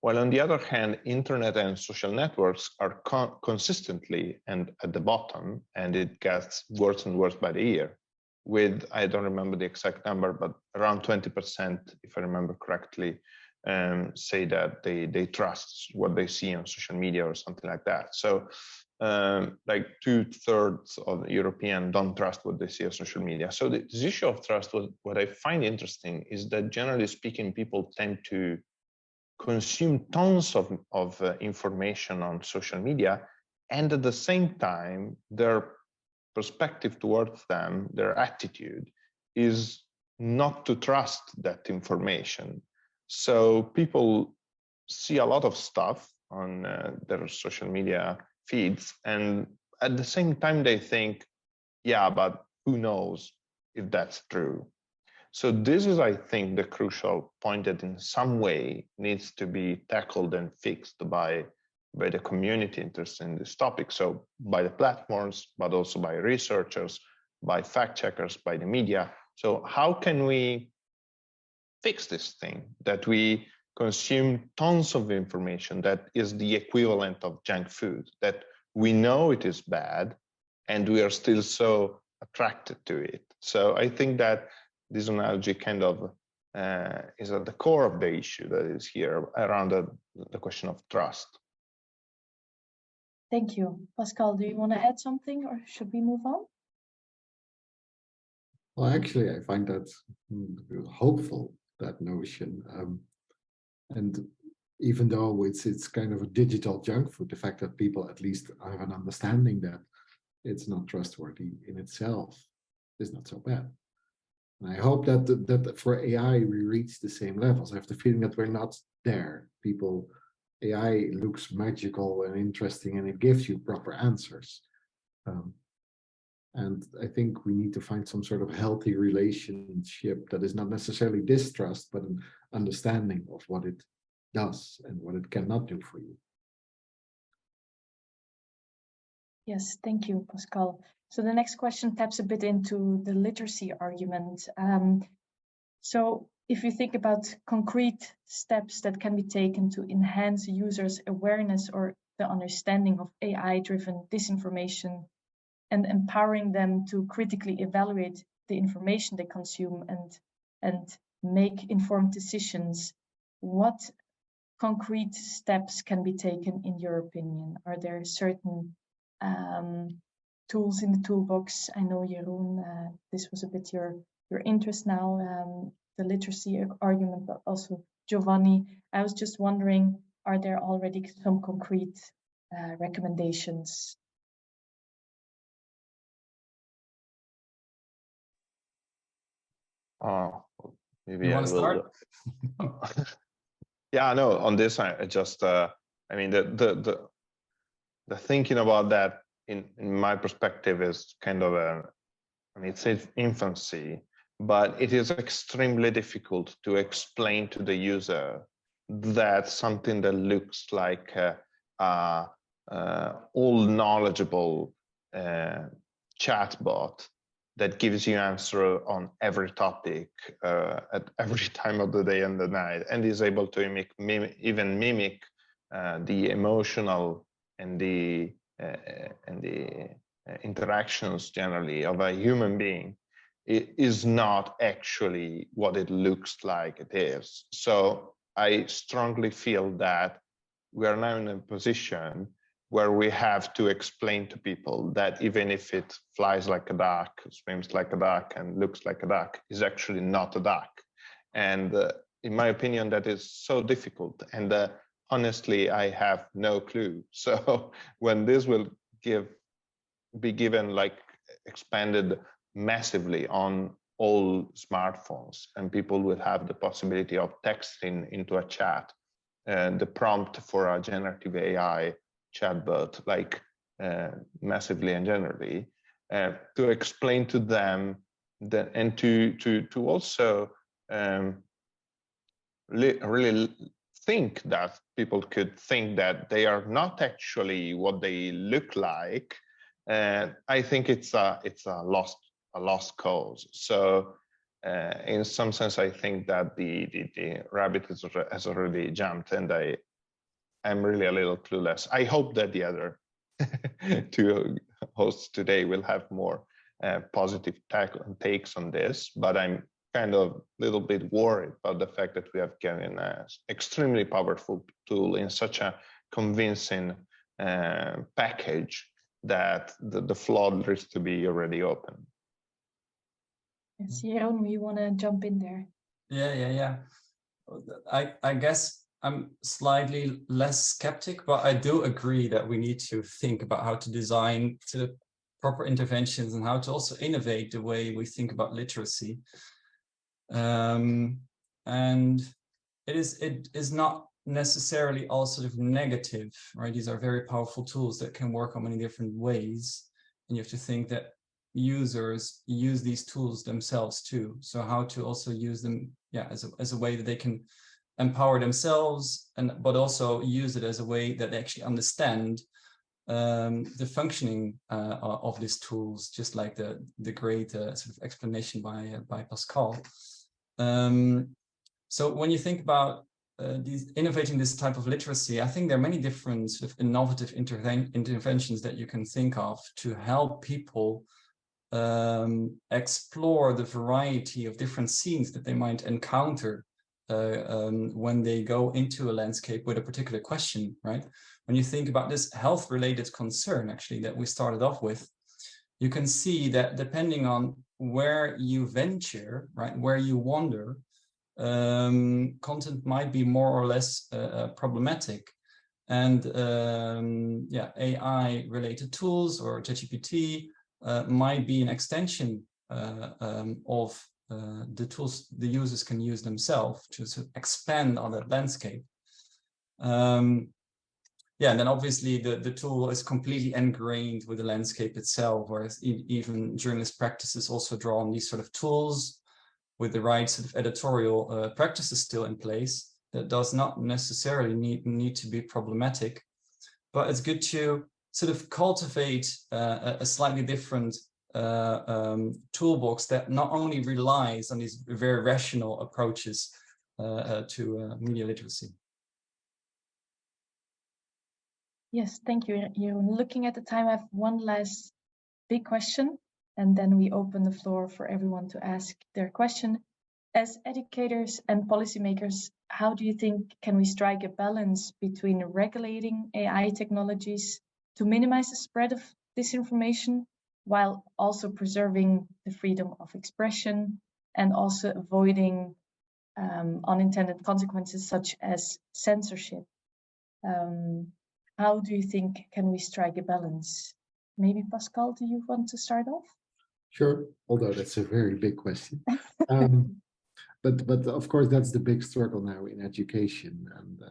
While on the other hand, internet and social networks are consistently and at the bottom, and it gets worse and worse by the year. With, I don't remember the exact number, but around 20%, if I remember correctly, say that they trust what they see on social media or something like that. So like 2/3 of Europeans don't trust what they see on social media. So this issue of trust, what I find interesting is that generally speaking, people tend to consume tons of information on social media, and at the same time, their perspective towards them, their attitude is not to trust that information. So people see a lot of stuff on their social media feeds, and at the same time they think, yeah, but who knows if that's true. So this is, I think, the crucial point that in some way needs to be tackled and fixed by the community interested in this topic. So by the platforms, but also by researchers, by fact checkers, by the media. So how can we fix this thing that we consume tons of information that is the equivalent of junk food, that we know it is bad and we are still so attracted to it? So I think that this analogy kind of is at the core of the issue that is here around the question of trust. Thank you. Pascal, do you want to add something or should we move on? Well, actually, I find that hopeful, that notion. And even though it's kind of a digital junk food, the fact that people at least have an understanding that it's not trustworthy in itself is not so bad. And I hope that for AI, we reach the same levels. I have the feeling that we're not there. AI looks magical and interesting, and it gives you proper answers. And I think we need to find some sort of healthy relationship that is not necessarily distrust, but an understanding of what it does and what it cannot do for you. Yes, thank you, Pascal. So the next question taps a bit into the literacy argument. So if you think about concrete steps that can be taken to enhance users' awareness or the understanding of AI-driven disinformation and empowering them to critically evaluate the information they consume and make informed decisions, what concrete steps can be taken in your opinion? Are there certain tools in the toolbox? I know, Jeroen, this was a bit your interest now, the literacy argument, but also Giovanni. I was just wondering, are there already some concrete recommendations? Maybe you I want to will. start? Yeah, no, on this, I just, I mean, the thinking about that in my perspective is kind of I mean, it's infancy, but it is extremely difficult to explain to the user that something that looks like all knowledgeable chatbot that gives you answer on every topic at every time of the day and the night, and is able to even mimic the emotional and the interactions generally of a human being. It is not actually what it looks like it is. So I strongly feel that we are now in a position where we have to explain to people that even if it flies like a duck, swims like a duck, and looks like a duck, is actually not a duck. And in my opinion, that is so difficult. And honestly, I have no clue. So when this will be given, like, expanded massively on all smartphones, and people will have the possibility of texting into a chat and the prompt for a generative AI chatbot, like massively and generally, to explain to them that, and to also really think that people could think that they are not actually what they look like, I think it's a lost cause. So in some sense, I think that the rabbit has already jumped, and I'm really a little clueless. I hope that the other two hosts today will have more positive takes on this, but I'm kind of a little bit worried about the fact that we have given an extremely powerful tool in such a convincing package that the flood risks to be already open. Yes, Jeroen, you want to jump in there? Yeah. I guess I'm slightly less skeptic, but I do agree that we need to think about how to design to proper interventions and how to also innovate the way we think about literacy. And it is not necessarily all sort of negative, right? These are very powerful tools that can work on many different ways. And you have to think that users use these tools themselves too. So how to also use them, as a way that they can empower themselves, but also use it as a way that they actually understand the functioning of these tools, just like the great sort of explanation by Pascal. So when you think about innovating this type of literacy, I think there are many different sort of innovative interventions that you can think of to help people explore the variety of different scenes that they might encounter when they go into a landscape with a particular question, right? When you think about this health-related concern, actually, that we started off with, you can see that depending on where you venture, right, where you wander, content might be more or less problematic. And AI-related tools or ChatGPT might be an extension of the tools the users can use themselves to sort of expand on that landscape. And then obviously the tool is completely ingrained with the landscape itself, whereas even journalist practices also draw on these sort of tools with the right sort of editorial practices still in place. That does not necessarily need to be problematic, but it's good to sort of cultivate a slightly different toolbox that not only relies on these very rational approaches to media literacy. Yes, thank you, Jeroen. Looking at the time, I have one last big question, and then we open the floor for everyone to ask their question. As educators and policymakers, how do you think can we strike a balance between regulating AI technologies to minimize the spread of disinformation while also preserving the freedom of expression and also avoiding unintended consequences such as censorship? How do you think can we strike a balance? Maybe Pascal, do you want to start off? Sure, although that's a very big question. But of course, that's the big struggle now in education. And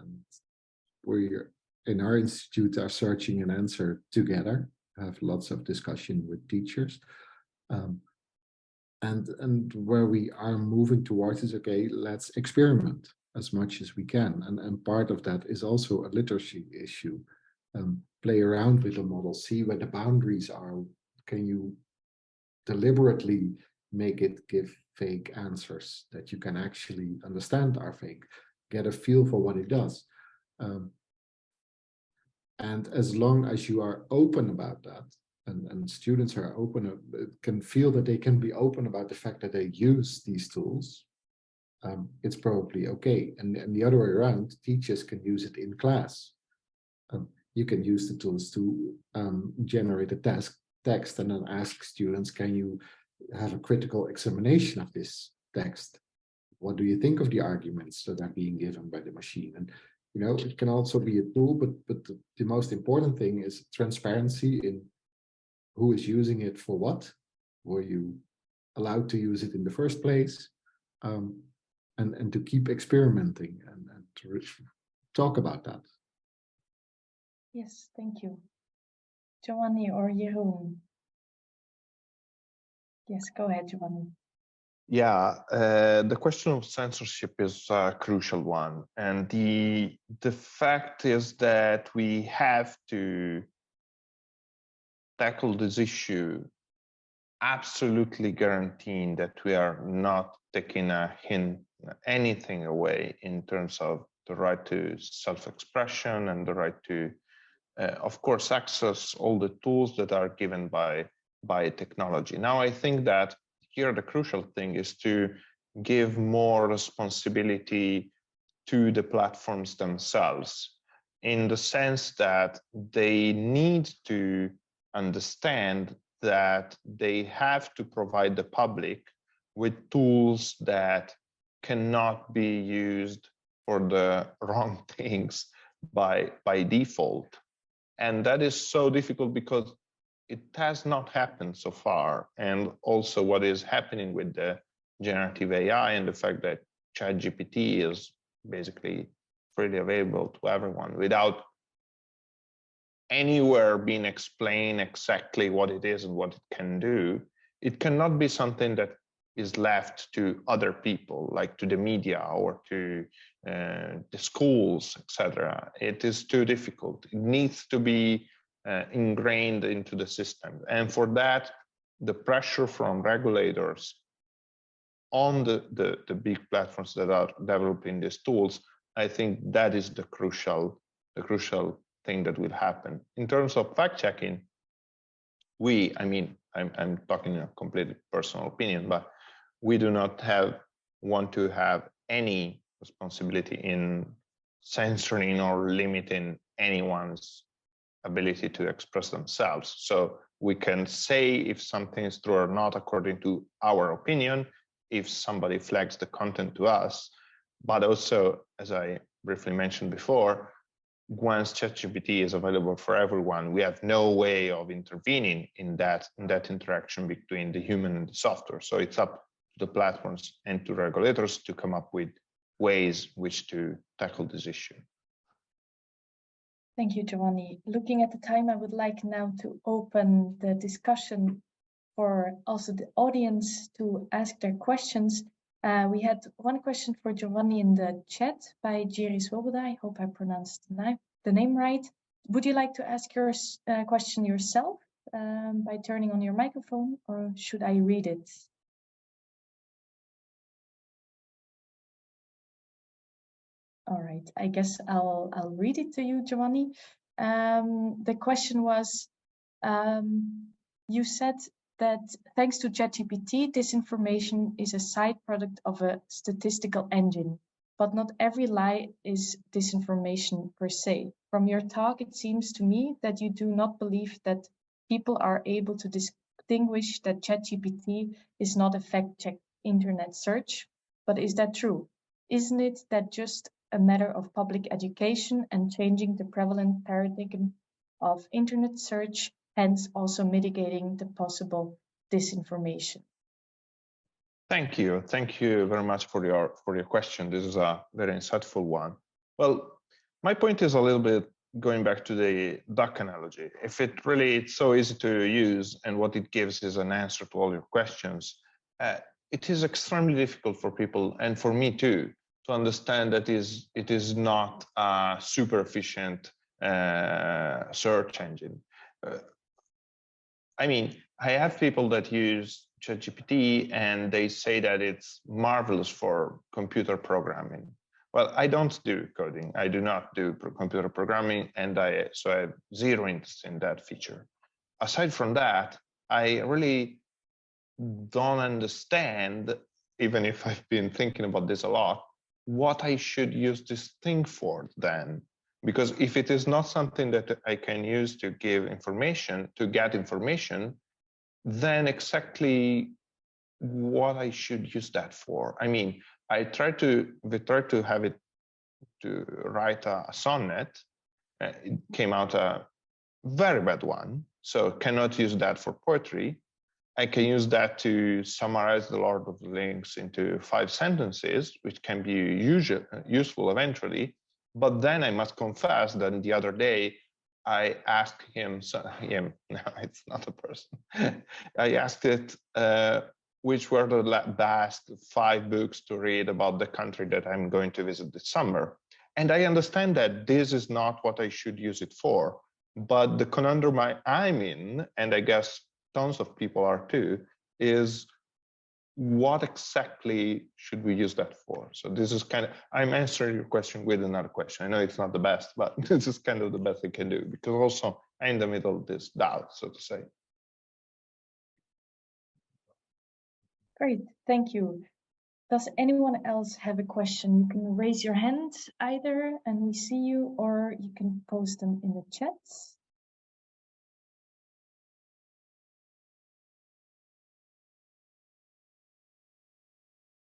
we in our institute are searching an answer together, have lots of discussion with teachers. And where we are moving towards is, okay, let's experiment as much as we can. And part of that is also a literacy issue. Play around with the model, see where the boundaries are. Can you deliberately make it give fake answers that you can actually understand are fake, get a feel for what it does. And as long as you are open about that, and students are open, can feel that they can be open about the fact that they use these tools, it's probably okay. And the other way around, teachers can use it in class. You can use the tools to generate a text and then ask students, can you have a critical examination of this text? What do you think of the arguments that are being given by the machine? And you know, it can also be a tool, but the most important thing is transparency in who is using it for what. Were you allowed to use it in the first place? And to keep experimenting and to talk about that. Yes, thank you. Giovanni or Jeroen? Yes, go ahead, Giovanni. Yeah, the question of censorship is a crucial one. And the fact is that we have to tackle this issue absolutely guaranteeing that we are not taking anything away in terms of the right to self-expression and the right to, of course, access all the tools that are given by technology. Now, I think that here the crucial thing is to give more responsibility to the platforms themselves, in the sense that they need to understand that they have to provide the public with tools that cannot be used for the wrong things by default. And that is so difficult because it has not happened so far. And also what is happening with the generative AI and the fact that ChatGPT is basically freely available to everyone without anywhere being explained exactly what it is and what it can do, it cannot be something that is left to other people, like to the media or to the schools, etc. It is too difficult. It needs to be ingrained into the system. And for that, the pressure from regulators on the big platforms that are developing these tools, I think that is the crucial thing that will happen. In terms of fact-checking, I'm talking a completely personal opinion, but we do not want to have any responsibility in censoring or limiting anyone's ability to express themselves. So we can say if something is true or not according to our opinion, if somebody flags the content to us, but also, as I briefly mentioned before, once ChatGPT is available for everyone, we have no way of intervening in that interaction between the human and the software. So it's up to the platforms and to regulators to come up with ways which to tackle this issue. Thank you, Giovanni. Looking at the time, I would like now to open the discussion for also the audience to ask their questions. We had one question for Giovanni in the chat by Jerry Swoboda. I hope I pronounced the name right. Would you like to ask your question yourself by turning on your microphone, or should I read it? All right, I guess I'll read it to you, Giovanni. The question was, you said that thanks to ChatGPT, disinformation is a side product of a statistical engine, but not every lie is disinformation per se. From your talk, it seems to me that you do not believe that people are able to distinguish that ChatGPT is not a fact-check internet search, but is that true? Isn't it that just a matter of public education and changing the prevalent paradigm of internet search, hence also mitigating the possible disinformation? Thank you very much for your question. This is a very insightful one. Well, my point is a little bit going back to the duck analogy. If it's so easy to use and what it gives is an answer to all your questions, it is extremely difficult for people, and for me too, to understand that it is not a super efficient search engine. I have people that use ChatGPT and they say that it's marvelous for computer programming. Well, I don't do coding. I do not do computer programming, and so I have zero interest in that feature. Aside from that, I really don't understand, even if I've been thinking about this a lot, what I should use this thing for then. Because if it is not something that I can use to give information, to get information, then exactly what I should use that for. We tried to have it to write a sonnet. It came out a very bad one, so cannot use that for poetry. I can use that to summarize the Lord of the Rings into 5 sentences, which can be useful eventually. But then I must confess that the other day I asked him, no, it's not a person. I asked it, which were the best 5 books to read about the country that I'm going to visit this summer. And I understand that this is not what I should use it for, but the conundrum I'm in, and I guess tons of people are too, is what exactly should we use that for? So this is kind of, I'm answering your question with another question. I know it's not the best, but this is kind of the best I can do, because also I'm in the middle of this doubt, so to say. Great, thank you. Does anyone else have a question? You can raise your hand either and we see you, or you can post them in the chats.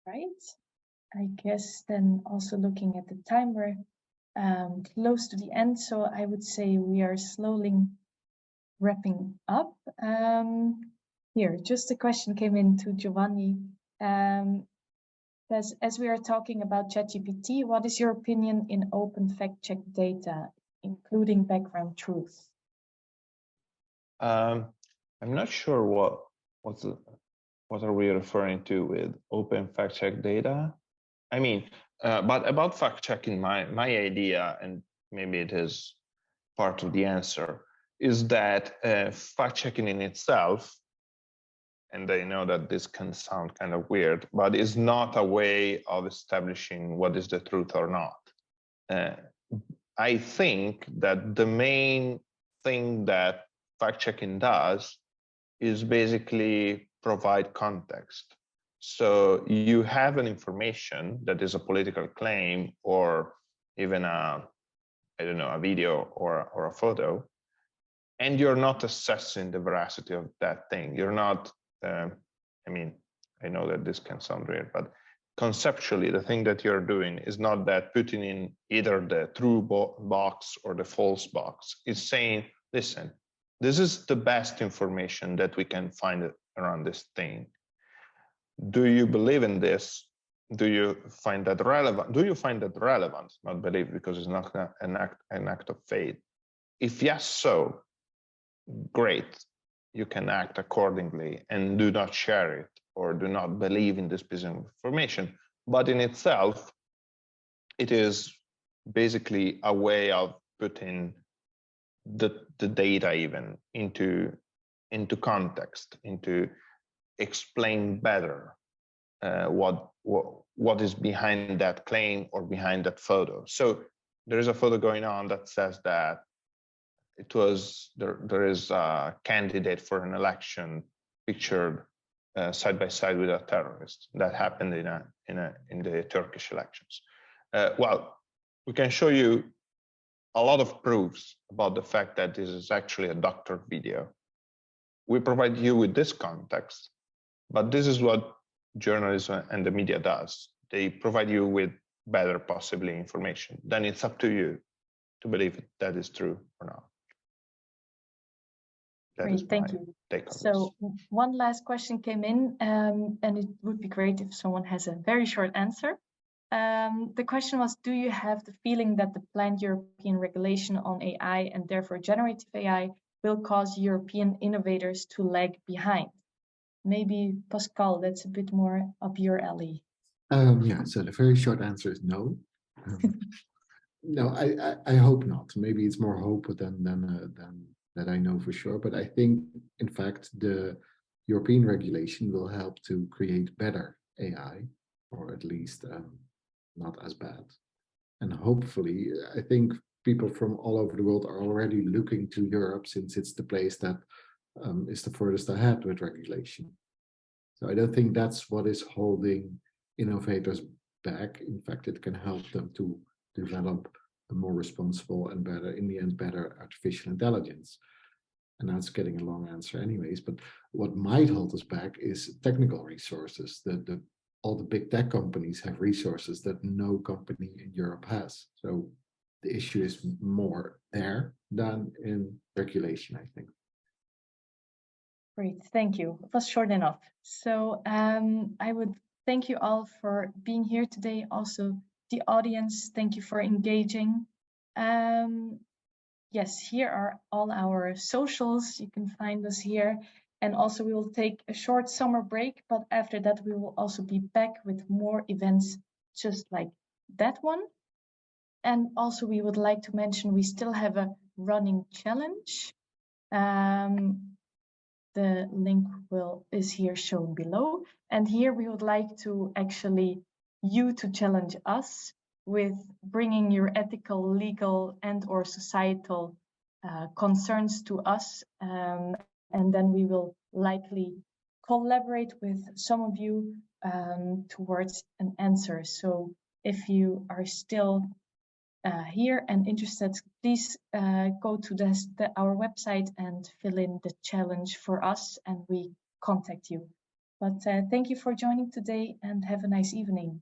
Right, I guess then also looking at the time, we're close to the end, so I would say we are slowly wrapping up. Here, just a question came in to Giovanni. As we are talking about ChatGPT, what is your opinion in open fact-check data, including background truth? I'm not sure what are we referring to with open fact-check data. I mean, but about fact-checking, my idea, and maybe it is part of the answer, is that fact-checking in itself, and I know that this can sound kind of weird, but is not a way of establishing what is the truth or not. I think that the main thing that fact-checking does is basically provide context. So you have an information that is a political claim, or even a video or a photo, and you're not assessing the veracity of that thing. You're not, I mean, I know that this can sound weird, but conceptually, the thing that you're doing is not that putting in either the true box or the false box. It's saying, listen, this is the best information that we can find around this thing. Do you believe in this? Do you find that relevant? Do you find that relevant? Not believe, because it's not an act of faith. If yes, so great. You can act accordingly and do not share it or do not believe in this piece of information. But in itself, it is basically a way of putting the data even into context, into explain better what is behind that claim or behind that photo. So there is a photo going on that says that it was there is a candidate for an election pictured side by side with a terrorist. That happened in the Turkish elections. Well, we can show you a lot of proofs about the fact that this is actually a doctored video. We provide you with this context, but this is what journalism and the media does. They provide you with better, possibly, information. Then it's up to you to believe that is true or not. Great, thank you. So one last question came in, and it would be great if someone has a very short answer. The question was, do you have the feeling that the planned European regulation on AI and therefore generative AI will cause European innovators to lag behind? Maybe Pascal, that's a bit more up your alley. Yeah, so the very short answer is no. No, I hope not. Maybe it's more hope than that I know for sure. But I think, in fact, the European regulation will help to create better AI, or at least not as bad. And hopefully, I think people from all over the world are already looking to Europe, since it's the place that is the furthest ahead with regulation. So I don't think that's what is holding innovators back. In fact, it can help them to develop a more responsible and better, in the end, better artificial intelligence. And that's getting a long answer anyways, but what might hold us back is technical resources. All the big tech companies have resources that no company in Europe has. So the issue is more there than in regulation, I think. Great, thank you. It was short enough. So I would thank you all for being here today. Also, the audience, thank you for engaging. Yes, here are all our socials. You can find us here. And also we will take a short summer break, but after that we will also be back with more events just like that one. And also we would like to mention we still have a running challenge. The link is here shown below. And here we would like to actually you to challenge us with bringing your ethical, legal and/or societal concerns to us. And then we will likely collaborate with some of you towards an answer. So if you are still here and interested, please go to our website and fill in the challenge for us and we contact you. But thank you for joining today and have a nice evening.